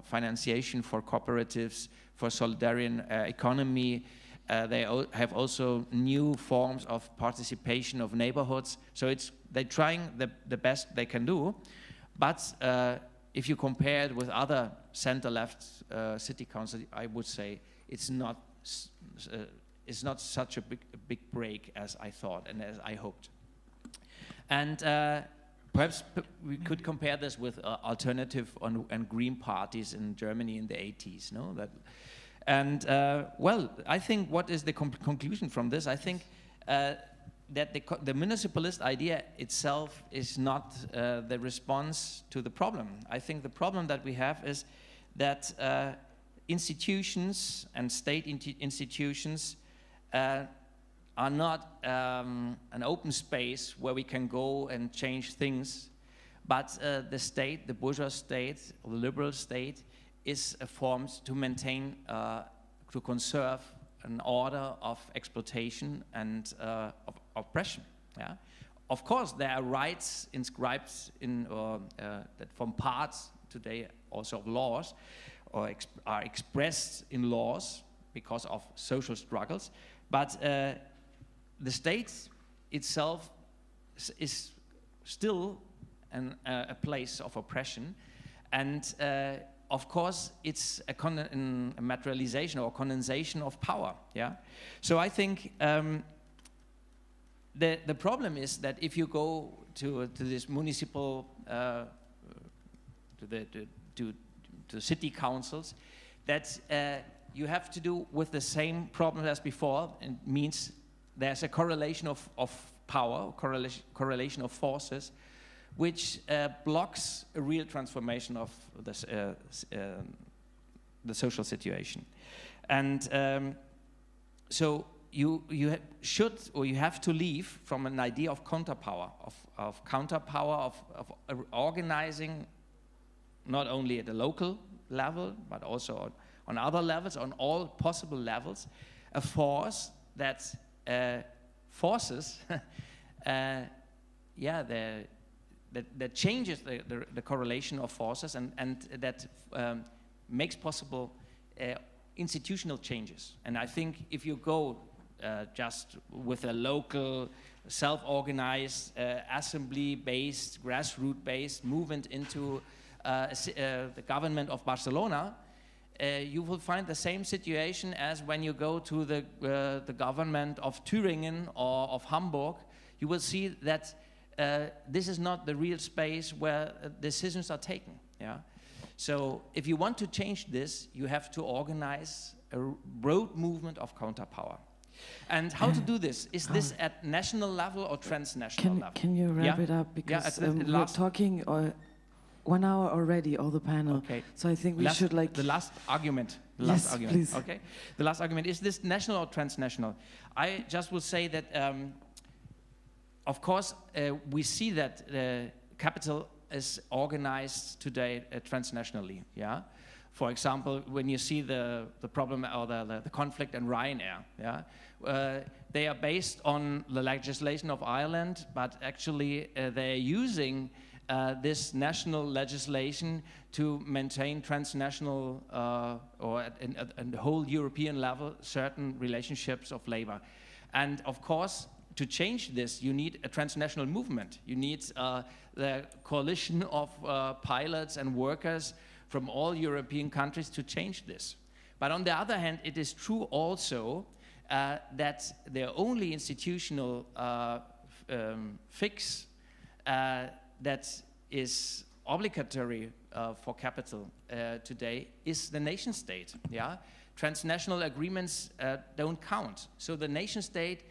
financiation for cooperatives, for solidarian economy. They have also new forms of participation of neighborhoods. So they're trying the best they can do. But if you compare it with other center-left city councils, I would say it's not such a big break as I thought and as I hoped. And perhaps we could compare this with alternative and green parties in Germany in the 80s, no? Well, I think what is the conclusion from this? I think that the municipalist idea itself is not the response to the problem. I think the problem that we have is that institutions and state institutions are not an open space where we can go and change things, but the state, the bourgeois state, or the liberal state, is formed to maintain, to conserve an order of exploitation and of oppression. Yeah? Of course, there are rights inscribed in that form parts today also of laws, or are expressed in laws because of social struggles, but the state itself is still a place of oppression, and of course it's a materialization or condensation of power. Yeah, so I think the problem is that if you go to this municipal to city councils, that you have to do with the same problem as before. It means there's a correlation of power, correlation of forces, which blocks a real transformation of the social situation. And so you should, or you have to leave from an idea of counterpower, of organizing not only at the local level, but also on other levels, on all possible levels, a force that forces, that changes the correlation of forces and that makes possible institutional changes. And I think if you go just with a local, self-organized, assembly-based, grassroots-based movement into the government of Barcelona, you will find the same situation as when you go to the government of Thüringen or of Hamburg. You will see that this is not the real space where decisions are taken. Yeah? So if you want to change this, you have to organize a broad movement of counterpower. And how to do this? Is this at national level or transnational level? Can you wrap it up? Because we're talking 1 hour already, all the panel. Okay. So I think we should like... The last argument. Yes, please. Okay. The last argument, is this national or transnational? I just will say that, of course, we see that capital is organized today transnationally, yeah? For example, when you see the problem or the conflict in Ryanair, yeah, they are based on the legislation of Ireland, but actually they're using this national legislation to maintain transnational or at the whole European level certain relationships of labor. And of course, to change this, you need a transnational movement. You need the coalition of pilots and workers from all European countries to change this. But on the other hand, it is true also that the only institutional fix that is obligatory for capital today is the nation state. Yeah? Transnational agreements don't count. So the nation state,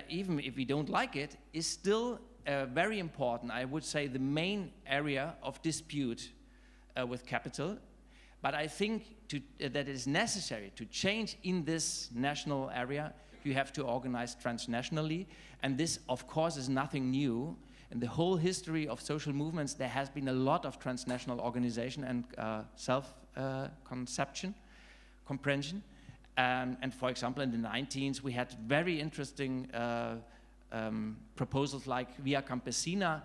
even if we don't like it, is still very important. I would say the main area of dispute with capital. But I think that it is necessary to change in this national area. You have to organize transnationally. And this, of course, is nothing new. In the whole history of social movements, there has been a lot of transnational organization and self-conception, comprehension. And for example, in the 19th, we had very interesting proposals like Via Campesina,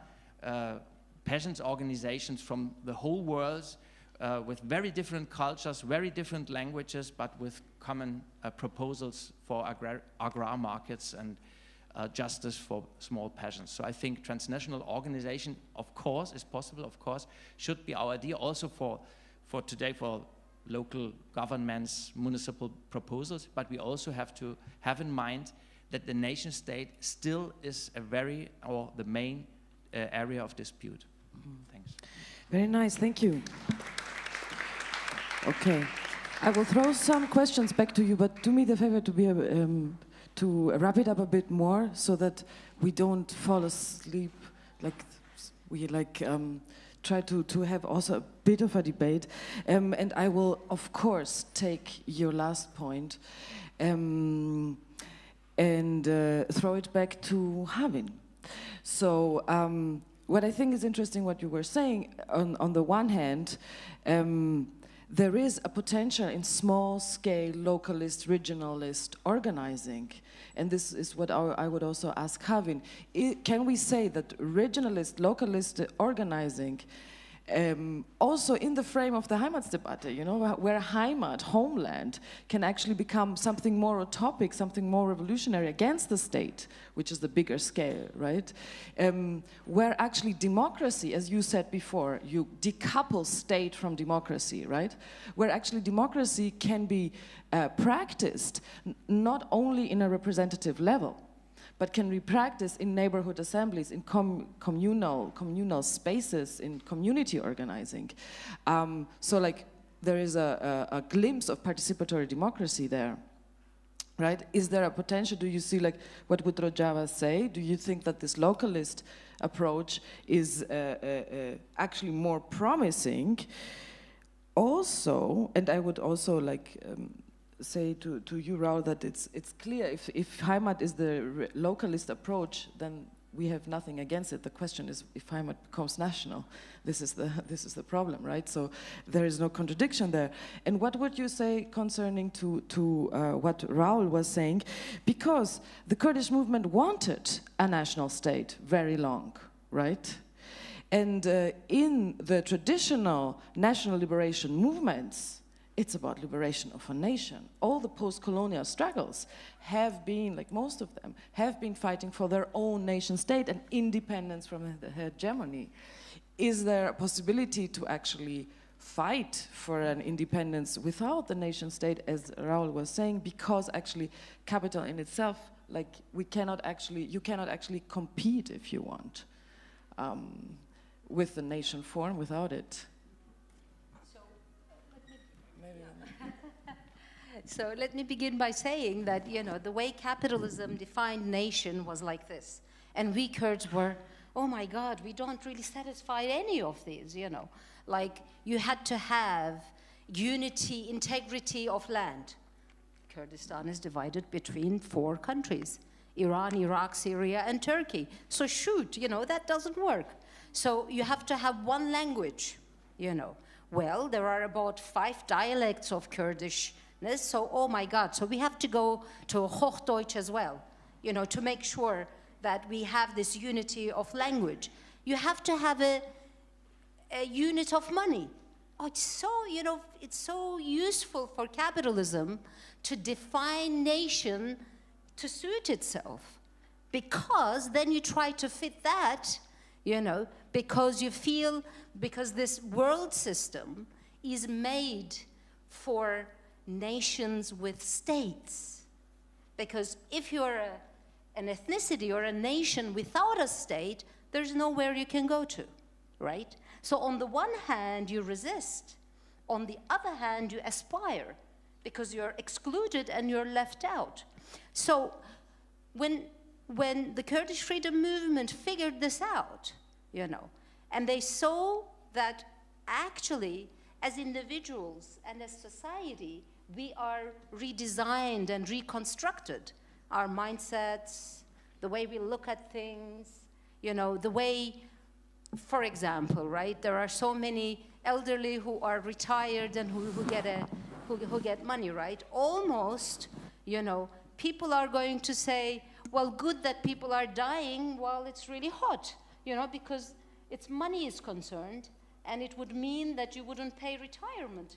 peasants' organizations from the whole world with very different cultures, very different languages, but with common proposals for agrar markets and justice for small peasants. So I think transnational organization, of course, is possible, of course, should be our idea also for today, for local governments, municipal proposals, but we also have to have in mind that the nation state still is the main area of dispute. Thanks. Very nice, thank you. Okay, I will throw some questions back to you, but do me the favor to wrap it up a bit more so that we don't fall asleep, like we try to have also a bit of a debate. And I will, of course, take your last point and throw it back to Havin. So what I think is interesting what you were saying, on the one hand, there is a potential in small-scale, localist, regionalist organizing. And this is what I would also ask Havin. Can we say that regionalist, localist organizing, also in the frame of the Heimatsdebatte, you know, where Heimat, homeland, can actually become something more utopic, something more revolutionary against the state, which is the bigger scale, right? Where actually democracy, as you said before, you decouple state from democracy, right? Where actually democracy can be practiced not only in a representative level, but can be practiced in neighborhood assemblies, in communal spaces, in community organizing. So like there is a glimpse of participatory democracy there, right? Is there a potential? Do you see, like, what would Rojavas say? Do you think that this localist approach is actually more promising? Also, and I would also like say to you, Raul, that it's clear if Heimat is the localist approach, then we have nothing against it. The question is if Heimat becomes national. This is the problem, right? So there is no contradiction there. And what would you say concerning to what Raul was saying? Because the Kurdish movement wanted a national state very long, right? And in the traditional national liberation movements, it's about liberation of a nation. All the post-colonial struggles have been, like most of them, have been fighting for their own nation state and independence from the hegemony. Is there a possibility to actually fight for an independence without the nation state, as Raul was saying, because actually capital in itself, like you cannot actually compete, if you want, with the nation form without it. So let me begin by saying that, you know, the way capitalism defined nation was like this. And we Kurds were, oh my God, we don't really satisfy any of these, you know. Like, you had to have unity, integrity of land. Kurdistan is divided between 4 countries: Iran, Iraq, Syria, and Turkey. So shoot, you know, that doesn't work. So you have to have one language, you know. Well, there are about 5 dialects of Kurdish. So, oh my God, so we have to go to Hochdeutsch as well, you know, to make sure that we have this unity of language. You have to have a unit of money. Oh, it's so, you know, it's so useful for capitalism to define nation to suit itself, because then you try to fit that, you know, because you feel, because this world system is made for nations with states. Because if you're an ethnicity or a nation without a state, there's nowhere you can go to, right? So on the one hand, you resist. On the other hand, you aspire, because you're excluded and you're left out. So when the Kurdish freedom movement figured this out, you know, and they saw that actually, as individuals and as society, we are redesigned and reconstructed. Our mindsets, the way we look at things, you know, the way, for example, right, there are so many elderly who are retired and who get money, right? Almost, you know, people are going to say, well, good that people are dying while it's really hot, you know, because its money is concerned, and it would mean that you wouldn't pay retirement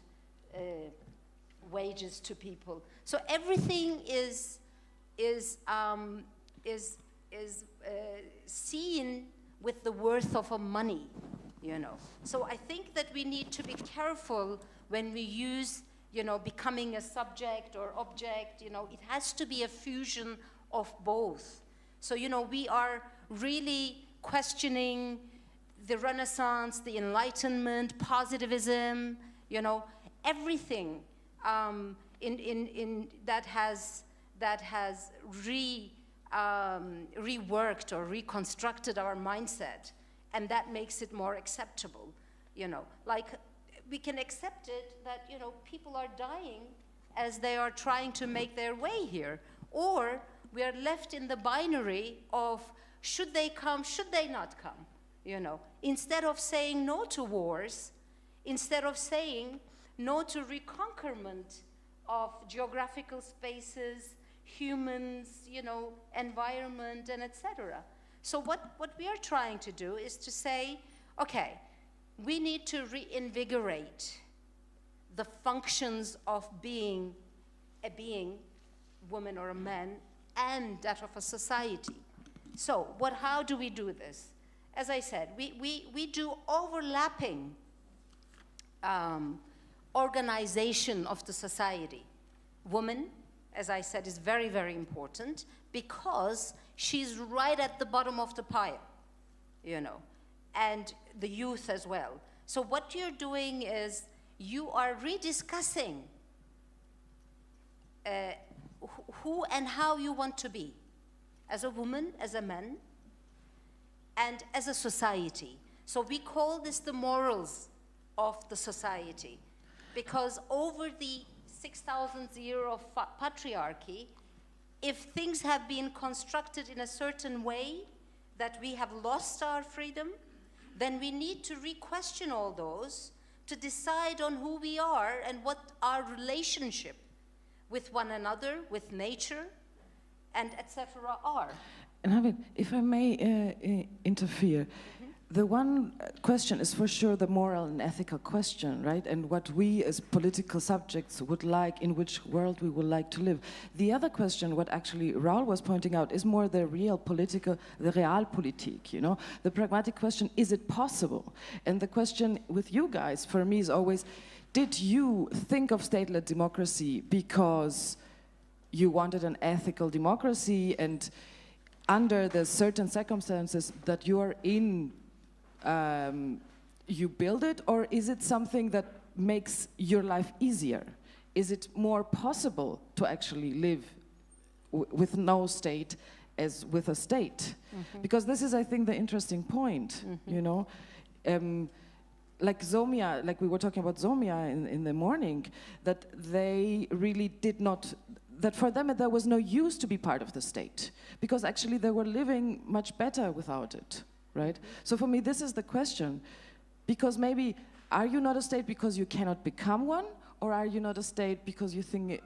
wages to people. So everything is seen with the worth of a money, you know. So I think that we need to be careful when we use, you know, becoming a subject or object, you know, it has to be a fusion of both. So, you know, we are really questioning the Renaissance, the Enlightenment, positivism, you know, everything that has reworked or reconstructed our mindset, and that makes it more acceptable, you know. Like, we can accept it that, you know, people are dying as they are trying to make their way here, or we are left in the binary of should they come, should they not come, you know. Instead of saying no to wars, instead of saying no to reconquerment of geographical spaces, humans, you know, environment, and etc. So what we are trying to do is to say, okay, we need to reinvigorate the functions of being a being, woman or a man, and that of a society. So how do we do this? As I said, we do overlapping organization of the society. Woman, as I said, is very, very important because she's right at the bottom of the pile, you know, and the youth as well. So what you're doing is you are rediscussing who and how you want to be as a woman, as a man, and as a society. So we call this the morals of the society, because over the 6,000 years of patriarchy, if things have been constructed in a certain way that we have lost our freedom, then we need to re-question all those to decide on who we are and what our relationship with one another, with nature, and etc. are. And Havin, if I may interfere, the one question is for sure the moral and ethical question, right? And what we as political subjects would like, in which world we would like to live. The other question, what actually Raul was pointing out, is more the real political, the realpolitik, you know? The pragmatic question, is it possible? And the question with you guys, for me, is always, did you think of state-led democracy because you wanted an ethical democracy and under the certain circumstances that you are in, you build it, or is it something that makes your life easier? Is it more possible to actually live with no state as with a state? Mm-hmm. Because this is, I think, the interesting point, mm-hmm. you know? Like Zomia, like we were talking about Zomia in the morning, that they really did not, that for them there was no use to be part of the state, because actually they were living much better without it, right? So for me this is the question, because maybe are you not a state because you cannot become one, or are you not a state because you think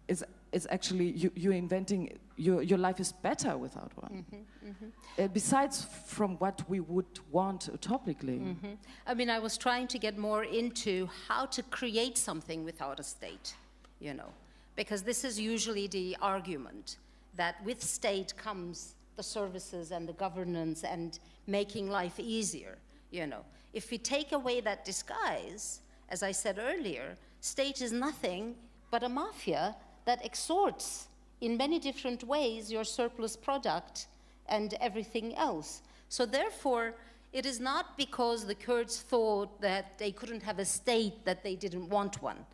it's actually you're inventing, your life is better without one? Mm-hmm, mm-hmm. Besides from what we would want utopically. Mm-hmm. I mean, I was trying to get more into how to create something without a state, you know, because this is usually the argument, that with state comes the services and the governance and making life easier, you know. If we take away that disguise, as I said earlier, state is nothing but a mafia that extorts in many different ways your surplus product and everything else. So therefore, it is not because the Kurds thought that they couldn't have a state that they didn't want one.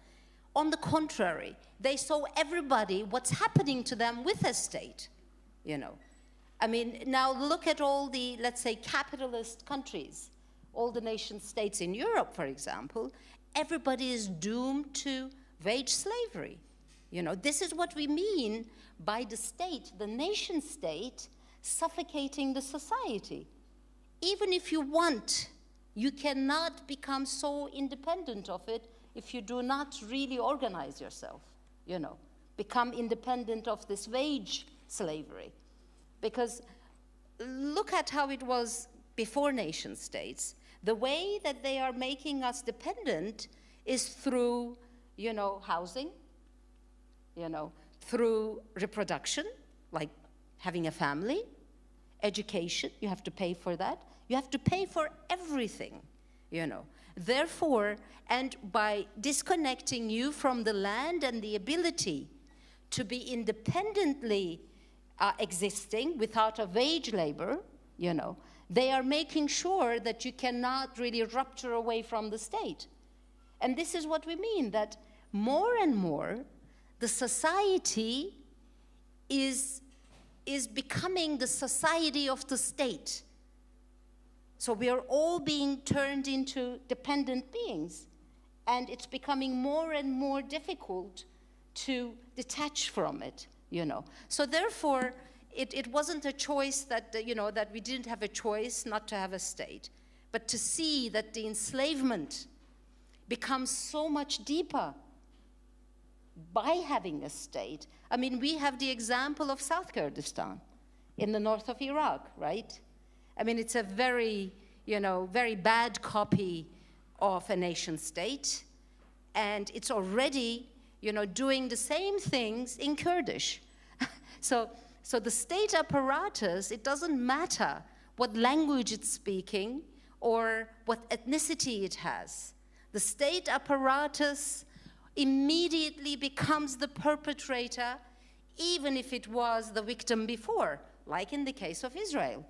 On the contrary, they saw everybody, what's happening to them with a state, you know. I mean, now look at all the, let's say, capitalist countries, all the nation states in Europe, for example. Everybody is doomed to wage slavery. You know, this is what we mean by the state, the nation state, suffocating the society. Even if you want, you cannot become so independent of it if you do not really organize yourself, you know, become independent of this wage slavery. Because look at how it was before nation states. The way that they are making us dependent is through, you know, housing, you know, through reproduction, like having a family, education, you have to pay for that. You have to pay for everything, you know. Therefore, and by disconnecting you from the land and the ability to be independently existing without a wage labor, you know, they are making sure that you cannot really rupture away from the state. And this is what we mean, that more and more the society is becoming the society of the state. So we are all being turned into dependent beings, and it's becoming more and more difficult to detach from it, you know. So therefore, it wasn't a choice that, you know, that we didn't have a choice not to have a state, but to see that the enslavement becomes so much deeper by having a state. I mean, we have the example of South Kurdistan in the north of Iraq, right? I mean, it's a very, you know, very bad copy of a nation state, and it's already, you know, doing the same things in Kurdish. So the state apparatus, it doesn't matter what language it's speaking or what ethnicity it has. The state apparatus immediately becomes the perpetrator, even if it was the victim before, like in the case of Israel,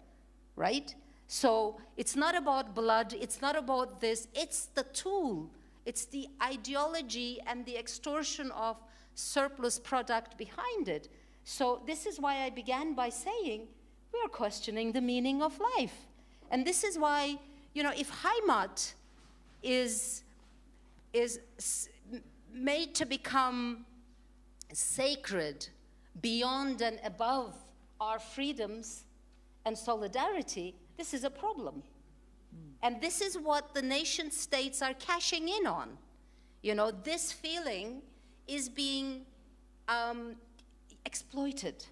right? So it's not about blood, it's not about this, it's the tool, it's the ideology and the extortion of surplus product behind it. So this is why I began by saying we are questioning the meaning of life. And this is why, you know, if Heimat is made to become sacred beyond and above our freedoms and solidarity, this is a problem. And this is what the nation states are cashing in on. You know, this feeling is being exploited.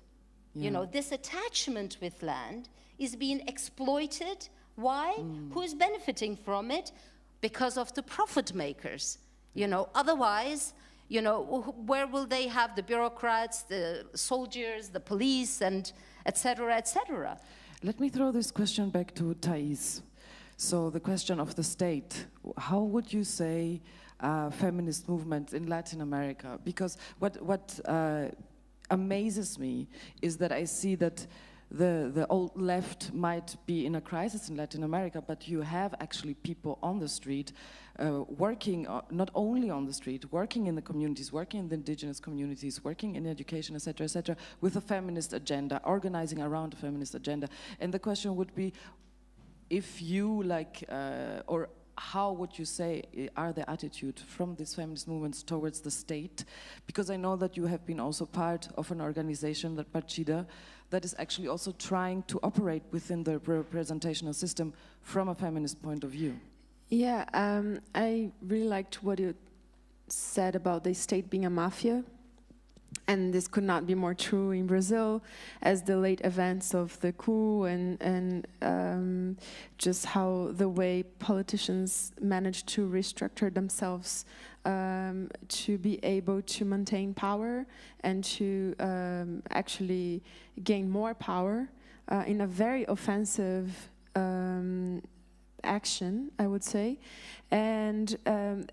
Yeah. You know, this attachment with land is being exploited Why? Who's benefiting from it? Because of the profit makers. You know, otherwise, you know, where will they have the bureaucrats, the soldiers, the police, and et cetera, et cetera? Let me throw this question back to Thais. So the question of the state, how would you say feminist movements in Latin America? Because what amazes me is that I see that the old left might be in a crisis in Latin America, but you have actually people on the street working, not only on the street, working in the communities, working in the indigenous communities, working in education, etc., with a feminist agenda, organizing around a feminist agenda. And the question would be, if you like, or how would you say are the attitude from these feminist movements towards the state? Because I know that you have been also part of an organization, that Partida, that is actually also trying to operate within the representational system from a feminist point of view. Yeah, I really liked what you said about the state being a mafia. And this could not be more true in Brazil, as the late events of the coup and just how the way politicians managed to restructure themselves to be able to maintain power and to actually gain more power in a very offensive action, I would say. And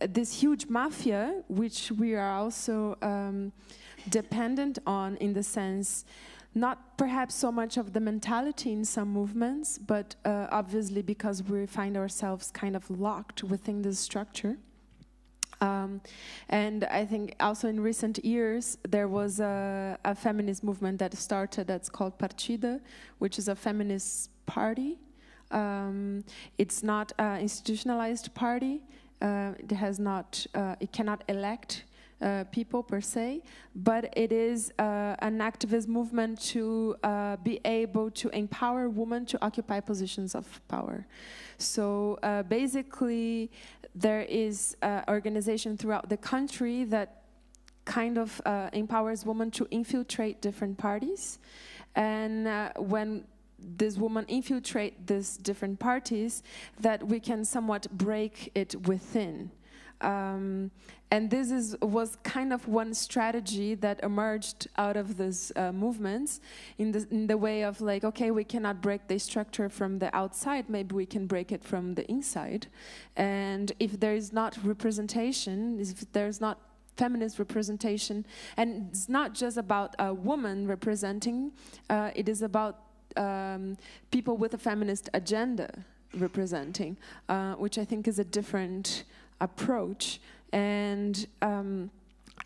this huge mafia, which we are also dependent on, in the sense, not perhaps so much of the mentality in some movements, but obviously because we find ourselves kind of locked within this structure. And I think also in recent years there was a feminist movement that started that's called Partida, which is a feminist party. It's not an institutionalized party. It has not. It cannot elect people per se, but it is an activist movement to be able to empower women to occupy positions of power. So basically, there is an organization throughout the country that kind of empowers women to infiltrate different parties, and when these women infiltrate these different parties, that we can somewhat break it within. And this was kind of one strategy that emerged out of these movements in the way of like, okay, we cannot break the structure from the outside, maybe we can break it from the inside. And if there is not representation, if there's not feminist representation, and it's not just about a woman representing, it is about people with a feminist agenda representing, which I think is a different approach. And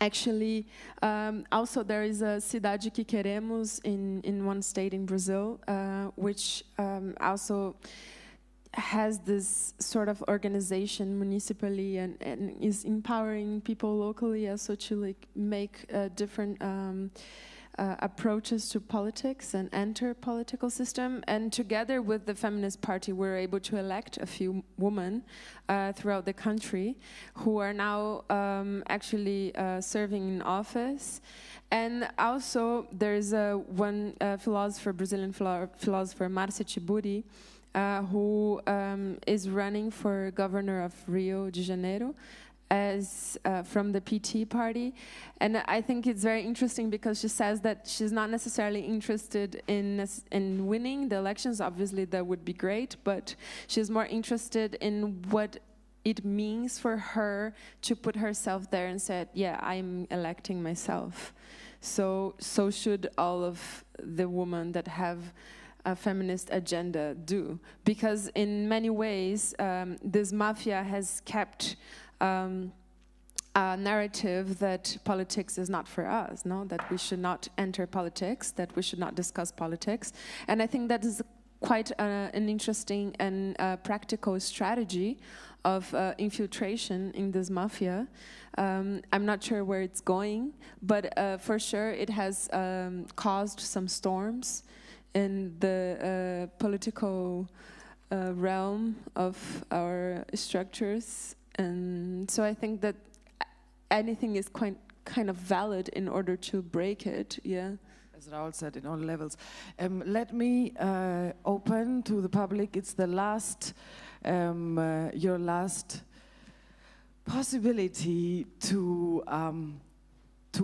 actually, also there is a Cidade que Queremos in one state in Brazil, which also has this sort of organization municipally and is empowering people locally also to like make different approaches to politics and enter political system. And together with the Feminist Party, we're able to elect a few women throughout the country who are now actually serving in office. And also there's one philosopher, Brazilian philosopher, Marcia Tiburi, who is running for governor of Rio de Janeiro, as from the PT party. And I think it's very interesting because she says that she's not necessarily interested in winning the elections. Obviously that would be great, but she's more interested in what it means for her to put herself there and said, yeah, I'm electing myself. So should all of the women that have a feminist agenda do, because in many ways this mafia has kept a narrative that politics is not for us, no? That we should not enter politics, that we should not discuss politics. And I think that is quite an interesting and practical strategy of infiltration in this mafia. I'm not sure where it's going, but for sure it has caused some storms in the political realm of our structures. And so I think that anything is kind of valid in order to break it, yeah. as Raul said, in all levels. Let me open to the public. It's the last, your last possibility to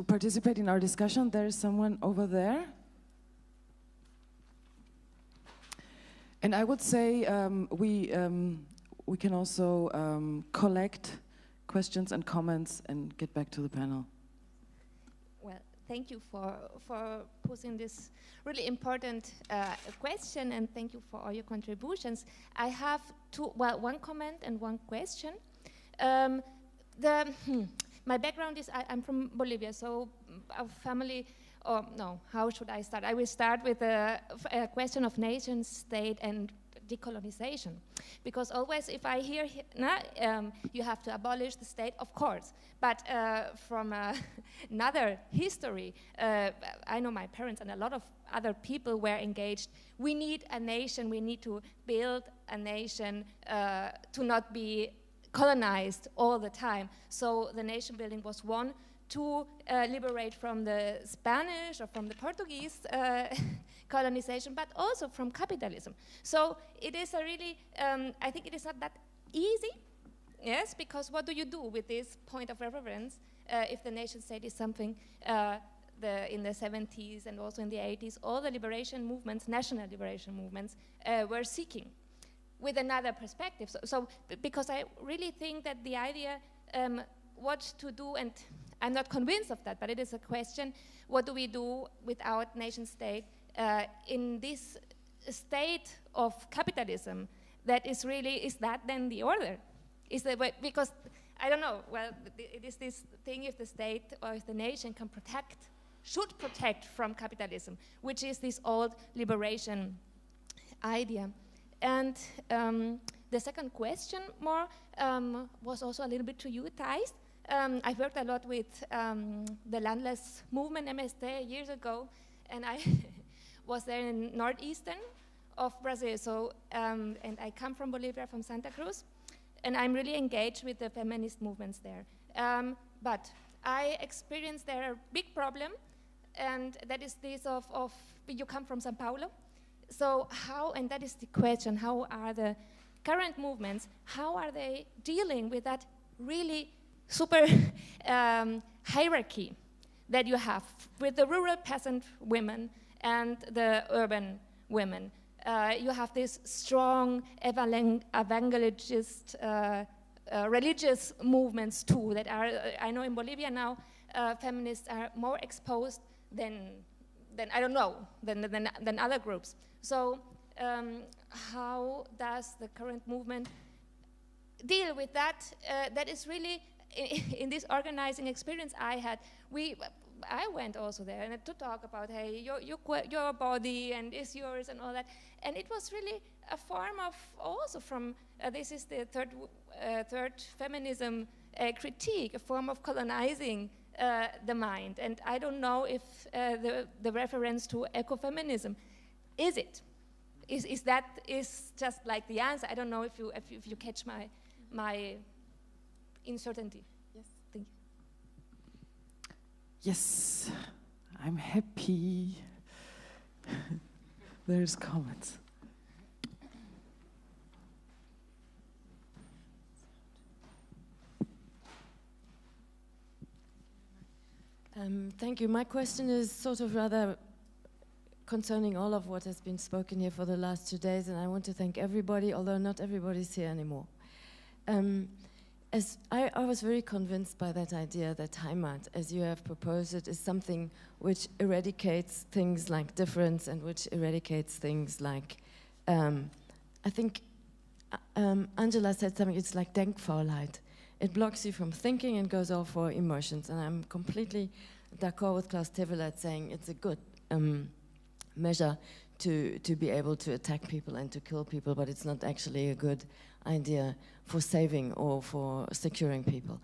participate in our discussion. There is someone over there. And I would say we can also collect questions and comments and get back to the panel. Well, thank you for posing this really important question, and thank you for all your contributions. I have one comment and one question. My background is I'm from Bolivia, so our family. Oh no, how should I start? I will start with a question of nation state and decolonization, because always if I hear you have to abolish the state, of course, but from another history, I know my parents and a lot of other people were engaged. We need a nation, we need to build a nation to not be colonized all the time. So the nation building was one, to liberate from the Spanish or from the Portuguese colonization, but also from capitalism. So it is a really, I think it is not that easy, yes, because what do you do with this point of reference if the nation state is something in the 70s and also in the 80s, all the liberation movements, national liberation movements, were seeking with another perspective. So because I really think that the idea what to do, and I'm not convinced of that, but it is a question, what do we do without nation state in this state of capitalism that is really, is that then the order? Is the way, because, I don't know, well, it is this thing if the state or if the nation can protect, should protect from capitalism, which is this old liberation idea. And the second question more was also a little bit to you, Thais. I've worked a lot with the landless movement, MST, years ago, and I was there in northeastern of Brazil. So, and I come from Bolivia, from Santa Cruz, and I'm really engaged with the feminist movements there. But I experienced there a big problem, and that is this of you come from Sao Paulo. So how, and that is the question, how are the current movements, how are they dealing with that really super hierarchy that you have with the rural peasant women and the urban women? You have this strong evangelist religious movements too that are, I know in Bolivia now, feminists are more exposed than I don't know, than other groups. So how does the current movement deal with that? That is really, in this organizing experience I had, I went also there and to talk about, hey, your body and is yours and all that. And it was really a form of also from, this is the third feminism critique, a form of colonizing the mind. And I don't know if the reference to ecofeminism, is it? Is that just like the answer? I don't know if you catch my uncertainty. Yes, thank you. Yes, I'm happy. There's comments. Thank you. My question is sort of rather concerning all of what has been spoken here for the last 2 days, and I want to thank everybody, although not everybody's here anymore. As I was very convinced by that idea that Heimat, as you have proposed it, is something which eradicates things like difference and which eradicates things like, I think Angela said something, it's like Denkfaulheit. It blocks you from thinking and goes off for emotions, and I'm completely d'accord with Klaus Tevelat saying it's a good measure to be able to attack people and to kill people, but it's not actually a good idea for saving or for securing people.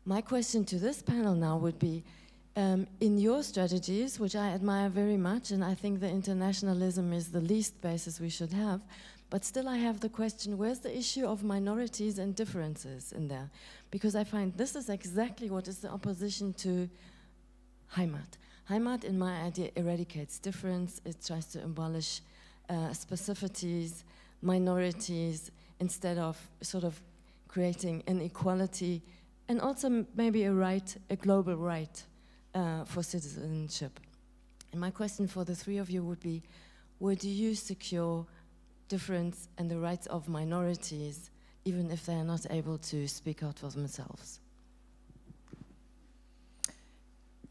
My question to this panel now would be, in your strategies, which I admire very much, and I think the internationalism is the least basis we should have, but still I have the question, where's the issue of minorities and differences in there? Because I find this is exactly what is the opposition to Heimat. Heimat, in my idea, eradicates difference. It tries to abolish specificities, minorities, instead of sort of creating an equality and also maybe a global right for citizenship. And my question for the three of you would be, would you secure difference and the rights of minorities even if they are not able to speak out for themselves?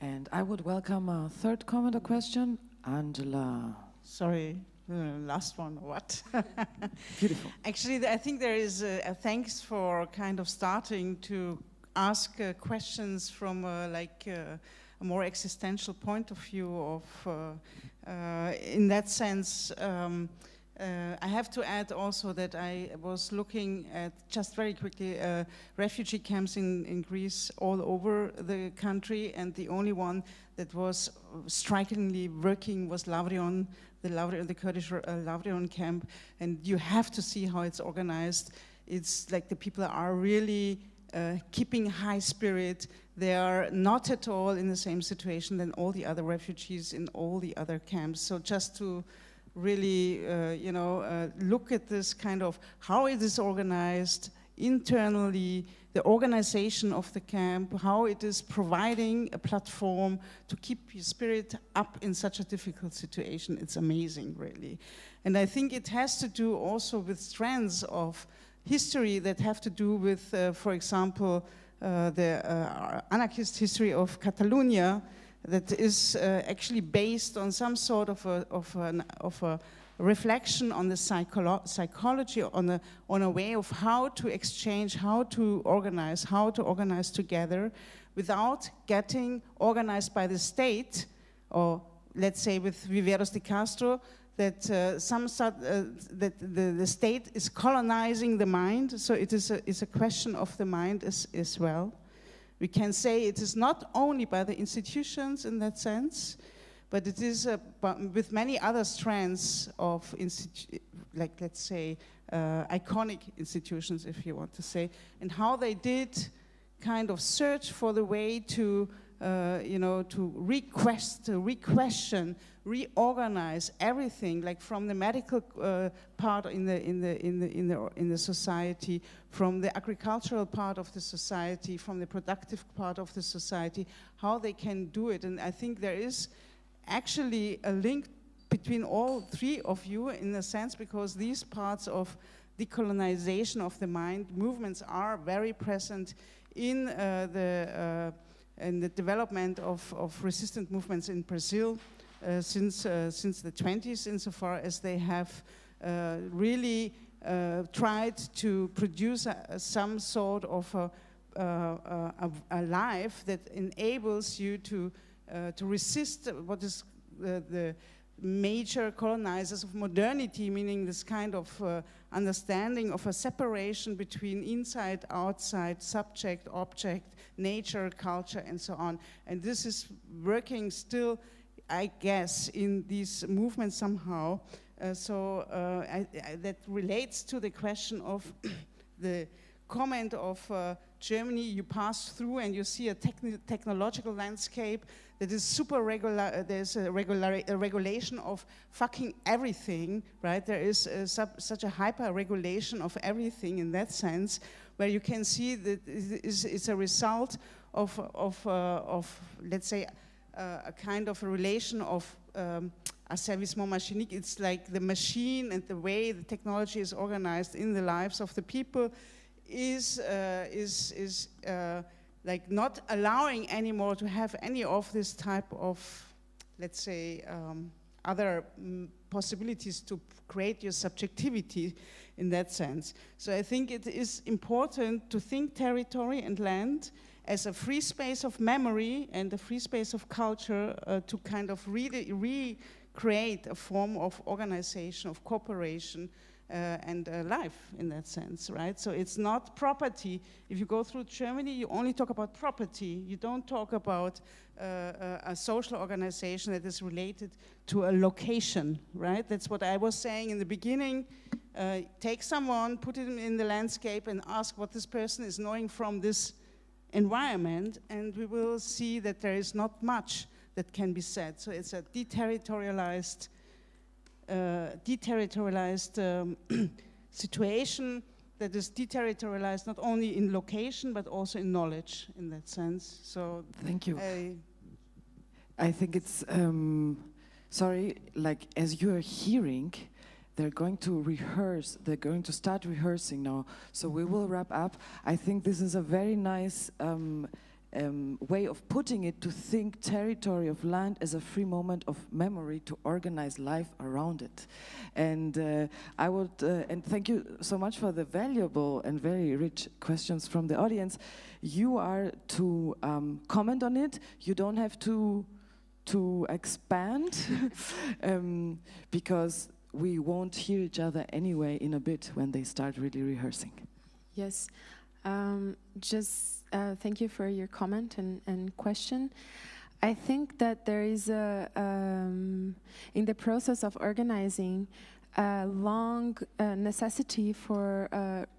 And I would welcome a third comment or question. Angela. Sorry, last one, what? Beautiful. Actually, I think there is a thanks for kind of starting to ask questions from a more existential point of view of, in that sense, I have to add also that I was looking at, just very quickly, refugee camps in Greece all over the country, and the only one that was strikingly working was Lavrion, the Kurdish Lavrion camp, and you have to see how it's organized. It's like the people are really keeping high spirit. They are not at all in the same situation than all the other refugees in all the other camps. So just to really, look at this kind of how it is organized internally, the organization of the camp, how it is providing a platform to keep your spirit up in such a difficult situation. It's amazing, really. And I think it has to do also with strands of history that have to do with, for example, the anarchist history of Catalonia, that is actually based on some sort of a reflection on the psychology, on a way of how to exchange, how to organize together without getting organized by the state, or let's say with Viveros de Castro, that that the state is colonizing the mind. So it's a question of the mind as well. We can say it is not only by the institutions in that sense, but it is with many other strands of, like, let's say, iconic institutions, if you want to say, and how they did kind of search for the way to, to re-question, reorganize everything, like from the medical part in the society, from the agricultural part of the society, from the productive part of the society, how they can do it. And I think there is actually a link between all three of you in a sense, because these parts of decolonization of the mind movements are very present in the development of resistant movements in Brazil since the 20s, insofar as they have really tried to produce some sort of a life that enables you to resist what is the major colonizers of modernity, meaning this kind of understanding of a separation between inside, outside, subject, object, nature, culture, and so on. And this is working still, I guess, in these movements somehow. That relates to the question of the comment of Germany. You pass through and you see a technological landscape that is super regular. There's a regulation of fucking everything, right? There is such a hyper regulation of everything in that sense, where you can see that it's a result of let's say, a kind of a relation of asservissement machinique. It's like the machine and the way the technology is organized in the lives of the people is like not allowing anymore to have any of this type of, let's say, other possibilities to create your subjectivity in that sense. So I think it is important to think territory and land as a free space of memory and a free space of culture to kind of recreate a form of organization, of cooperation, and life in that sense, right? So it's not property. If you go through Germany, you only talk about property. You don't talk about a social organization that is related to a location, right? That's what I was saying in the beginning. Take someone, put him in the landscape and ask what this person is knowing from this environment, and we will see that there is not much that can be said. So it's a deterritorialized situation that is deterritorialized not only in location but also in knowledge in that sense. So thank you. I think it's sorry, like as you are hearing, they're going to rehearse, they're going to start rehearsing now, so we will wrap up. I think this is a very nice way of putting it, to think territory of land as a free moment of memory to organize life around it. And I would, and thank you so much for the valuable and very rich questions from the audience. You are to comment on it, you don't have to expand, because we won't hear each other anyway in a bit when they start really rehearsing. Yes, thank you for your comment and question. I think that there is in the process of organizing a long necessity for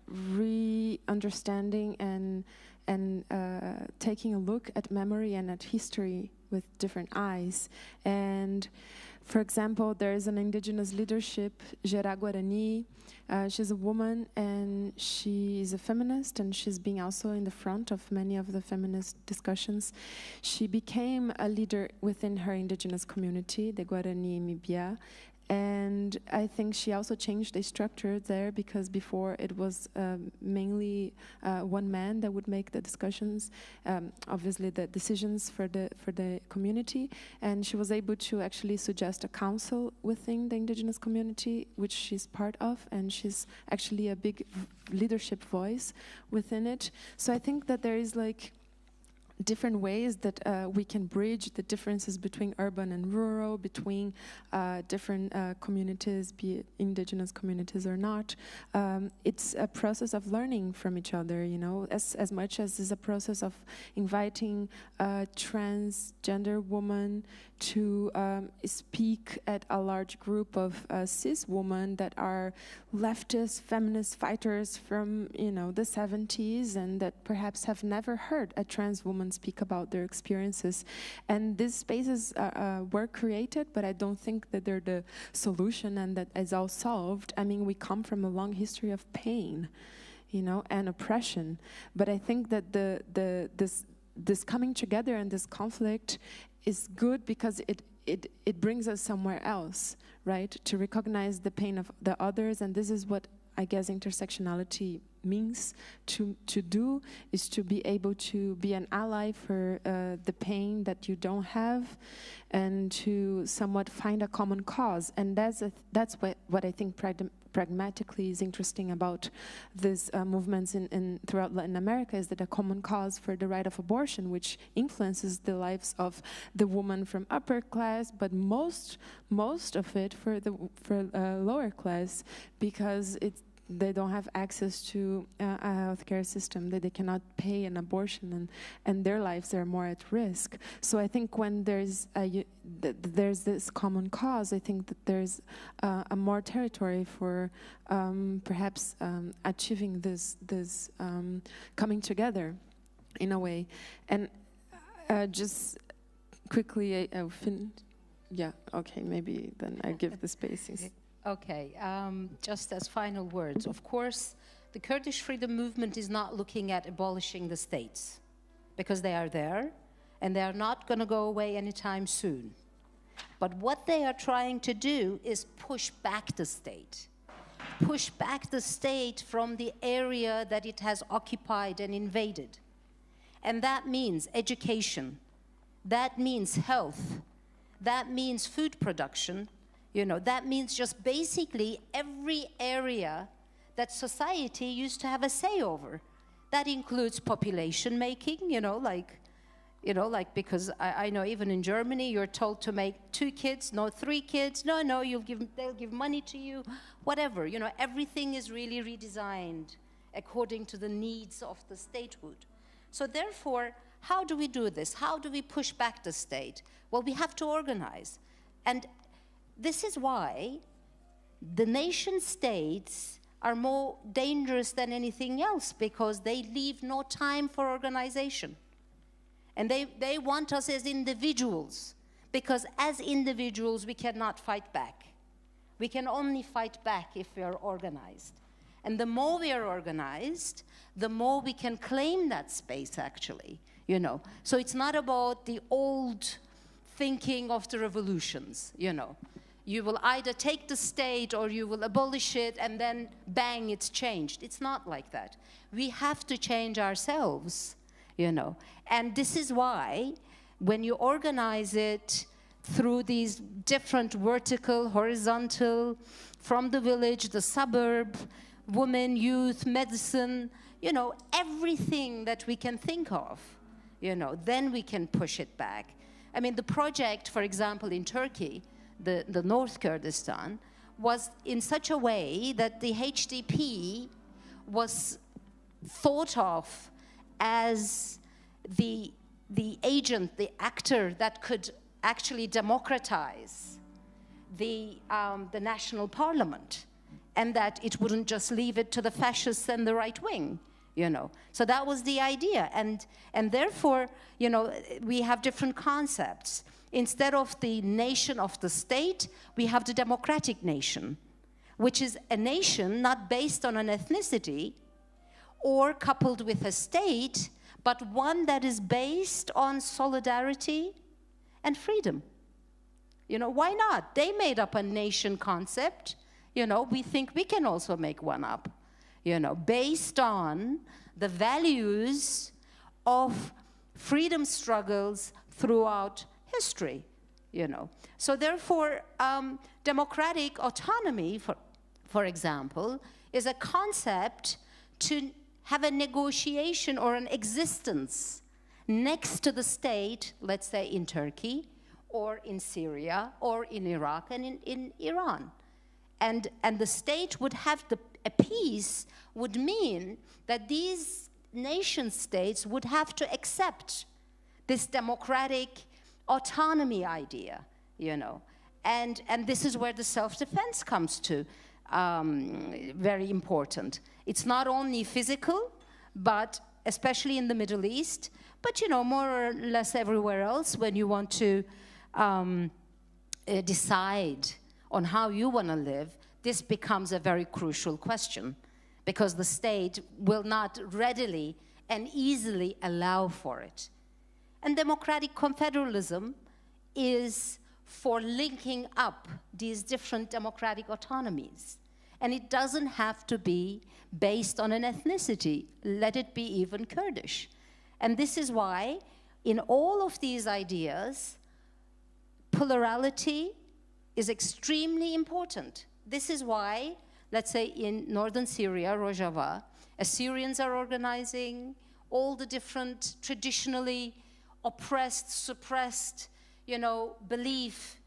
re-understanding and taking a look at memory and at history with different eyes. And for example, there is an indigenous leadership, Gera Guarani. She's a woman and she is a feminist, and she's been also in the front of many of the feminist discussions. She became a leader within her indigenous community, the Guarani Mibia. And I think she also changed the structure there, because before it was mainly one man that would make the discussions, obviously the decisions for the community, and she was able to actually suggest a council within the indigenous community, which she's part of, and she's actually a big leadership voice within it. So I think that there is like different ways that we can bridge the differences between urban and rural, between different communities, be it indigenous communities or not. It's a process of learning from each other, you know, as much as it's a process of inviting a transgender woman to speak at a large group of cis women that are leftist feminist fighters from, you know, the 70s, and that perhaps have never heard a trans woman speak about their experiences. And these spaces were created, but I don't think that they're the solution and that it's all solved. I mean, we come from a long history of pain, you know, and oppression. But I think that this coming together and this conflict is good because it brings us somewhere else, right? To recognize the pain of the others, and this is what I guess intersectionality means to do, is to be able to be an ally for the pain that you don't have, and to somewhat find a common cause. And that's what I think pragmatically is interesting about these movements throughout Latin America, is that a common cause for the right of abortion, which influences the lives of the woman from upper class, but most of it for lower class, because they don't have access to a healthcare system, that they cannot pay an abortion, and their lives are more at risk. So I think when there's this common cause, I think that there's a more territory for perhaps achieving this coming together in a way. And just quickly, I'll finish. Yeah, okay, maybe then I give the spaces. Okay, just as final words, of course, the Kurdish freedom movement is not looking at abolishing the states, because they are there and they are not going to go away anytime soon. But what they are trying to do is push back the state from the area that it has occupied and invaded. And that means education, that means health, that means food production. You know, that means just basically every area that society used to have a say over. That includes population making, because I know even in Germany, you're told to make 2 kids, no 3 kids, no, they'll give money to you, whatever. You know, everything is really redesigned according to the needs of the statehood. So therefore, how do we do this? How do we push back the state? Well, we have to organize. And this is why the nation states are more dangerous than anything else, because they leave no time for organization. And they want us as individuals because as individuals, we cannot fight back. We can only fight back if we are organized. And the more we are organized, the more we can claim that space, actually, you know. So it's not about the old thinking of the revolutions, you know. You will either take the state or you will abolish it and then bang, it's changed. It's not like that. We have to change ourselves, you know. And this is why when you organize it through these different vertical, horizontal, from the village, the suburb, women, youth, medicine, you know, everything that we can think of, you know, then we can push it back. I mean, the project, for example, in Turkey, the North Kurdistan, was in such a way that the HDP was thought of as the agent, the actor that could actually democratize the national parliament, and that it wouldn't just leave it to the fascists and the right wing, you know. So that was the idea, and therefore, you know, we have different concepts. Instead of the nation of the state, we have the democratic nation, which is a nation not based on an ethnicity or coupled with a state, but one that is based on solidarity and freedom. You know, why not? They made up a nation concept. You know, we think we can also make one up, you know, based on the values of freedom struggles throughout history, you know. So therefore, democratic autonomy, for example, is a concept to have a negotiation or an existence next to the state, let's say in Turkey, or in Syria, or in Iraq, and in Iran. And the state would have a peace would mean that these nation states would have to accept this democratic autonomy idea, you know. And this is where the self-defense comes to, very important. It's not only physical, but especially in the Middle East, but, you know, more or less everywhere else, when you want to decide on how you want to live, this becomes a very crucial question, because the state will not readily and easily allow for it. And democratic confederalism is for linking up these different democratic autonomies. And it doesn't have to be based on an ethnicity. Let it be even Kurdish. And this is why, in all of these ideas, plurality is extremely important. This is why, let's say in northern Syria, Rojava, Assyrians are organizing, all the different traditionally oppressed, suppressed, you know, belief,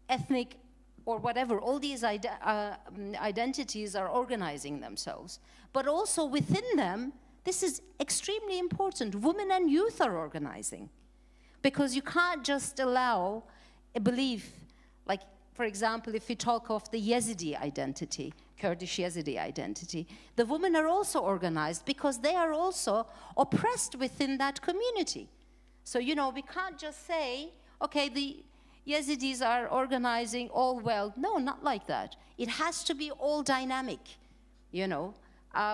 ethnic, or whatever, all these identities are organizing themselves. But also within them, this is extremely important. Women and youth are organizing, because you can't just allow a belief, like, for example, if we talk of the Yazidi identity, Kurdish Yazidi identity, the women are also organized because they are also oppressed within that community. So, you know, we can't just say, okay, the Yazidis are organizing all well. No, not like that. It has to be all dynamic, you know.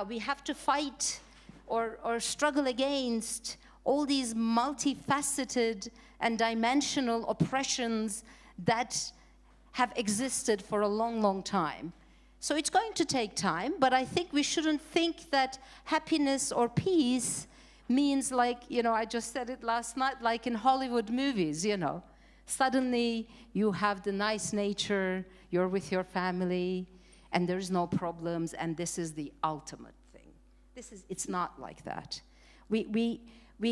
We have to fight or struggle against all these multifaceted and dimensional oppressions that have existed for a long, long time. So it's going to take time, but I think we shouldn't think that happiness or peace means, like, you know, I just said it last night, like in Hollywood movies, you know. Suddenly you have the nice nature, you're with your family, and there's no problems, and this is the ultimate thing. It's not like that. We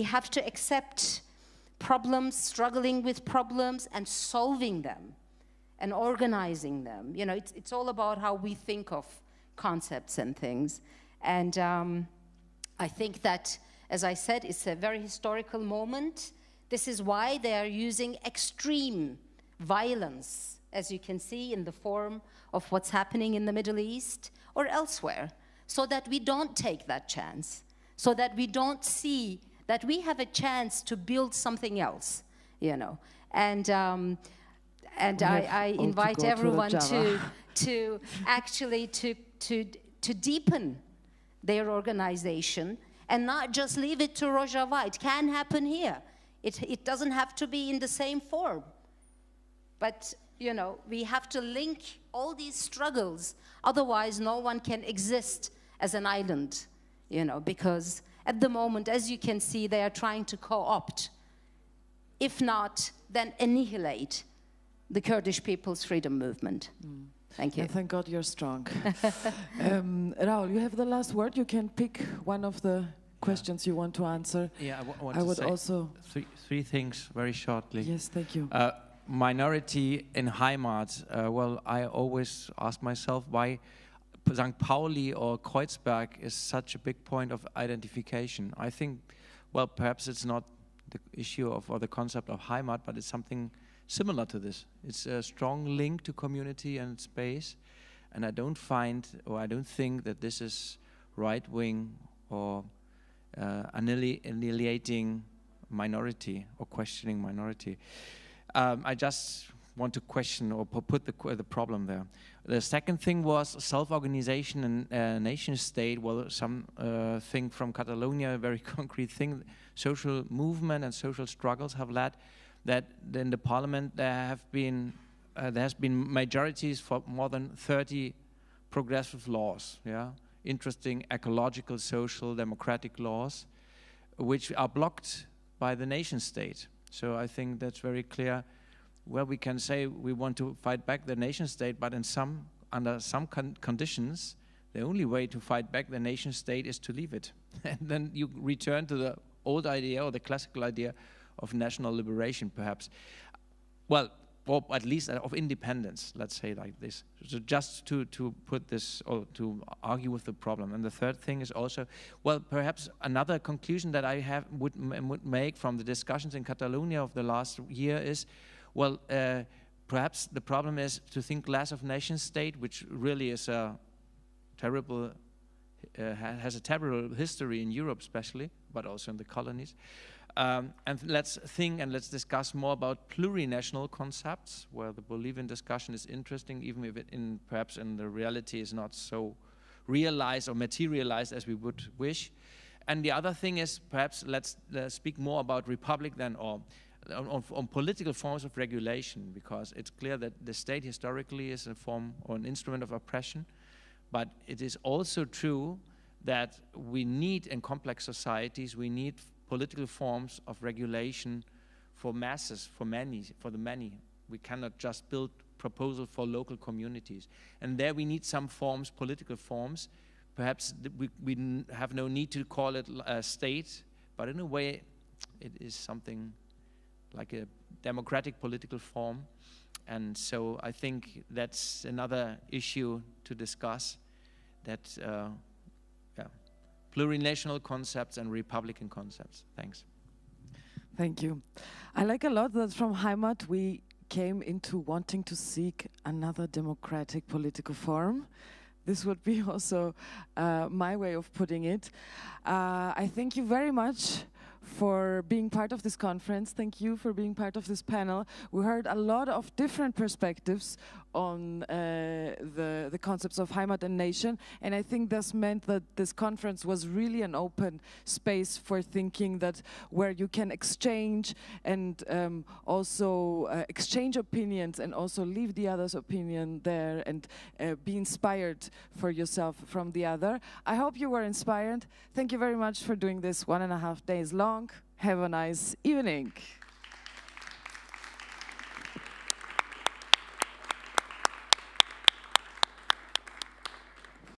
have to accept problems, struggling with problems, and solving them, and organizing them. You know, it's all about how we think of concepts and things. And I think that, as I said, it's a very historical moment. This is why they are using extreme violence, as you can see in the form of what's happening in the Middle East or elsewhere, so that we don't take that chance, so that we don't see that we have a chance to build something else, you know. And I invite everyone to actually to deepen their organization and not just leave it to Rojava. It can happen here. It doesn't have to be in the same form. But, you know, we have to link all these struggles. Otherwise, no one can exist as an island, you know, because at the moment, as you can see, they are trying to co-opt, if not, then annihilate the Kurdish people's freedom movement. Thank you. And thank God you're strong. Raul, you have the last word. You can pick one of the questions you want to answer. Yeah, I would also three things very shortly. Yes, thank you. Minority in Heimat. Well, I always ask myself why St. Pauli or Kreuzberg is such a big point of identification. I think, well, perhaps it's not the issue of or the concept of Heimat, but it's something similar to this. It's a strong link to community and space, and I don't think that this is right-wing or annihilating minority or questioning minority. I just want to question or put the problem there. The second thing was self-organization and nation state. Well, some thing from Catalonia, a very concrete thing. Social movement and social struggles have led that in the parliament there has been majorities for more than 30 progressive laws. Yeah, interesting ecological, social, democratic laws, which are blocked by the nation state. So I think that's very clear. Well, we can say we want to fight back the nation state, but under some conditions, the only way to fight back the nation state is to leave it. And then you return to the old idea or the classical idea of national liberation, perhaps. Well, or at least of independence, let's say like this. So just to put this, or to argue with the problem. And the third thing is also, well, perhaps another conclusion that I would make from the discussions in Catalonia of the last year is, well, perhaps the problem is to think less of nation state, which really is a terrible, has a terrible history in Europe especially, but also in the colonies. And let's think and let's discuss more about plurinational concepts, where the Bolivian discussion is interesting, even if it perhaps in the reality is not so realized or materialized as we would wish. And the other thing is, perhaps let's speak more about republic than on political forms of regulation, because it's clear that the state historically is a form or an instrument of oppression, but it is also true that we need, in complex societies, we need political forms of regulation for masses, for the many. We cannot just build proposals for local communities. And there we need some forms, political forms. Perhaps we have no need to call it a state, but in a way it is something like a democratic political form. And so I think that's another issue to discuss, that plurinational concepts and republican concepts. Thanks. Thank you. I like a lot that from Heimat we came into wanting to seek another democratic political form. This would be also my way of putting it. I thank you very much for being part of this conference. Thank you for being part of this panel. We heard a lot of different perspectives on the concepts of Heimat and nation, and I think this meant that this conference was really an open space for thinking, that where you can exchange and also exchange opinions and also leave the other's opinion there and be inspired for yourself from the other. I hope you were inspired. Thank you very much for doing this 1.5 days long. Have a nice evening.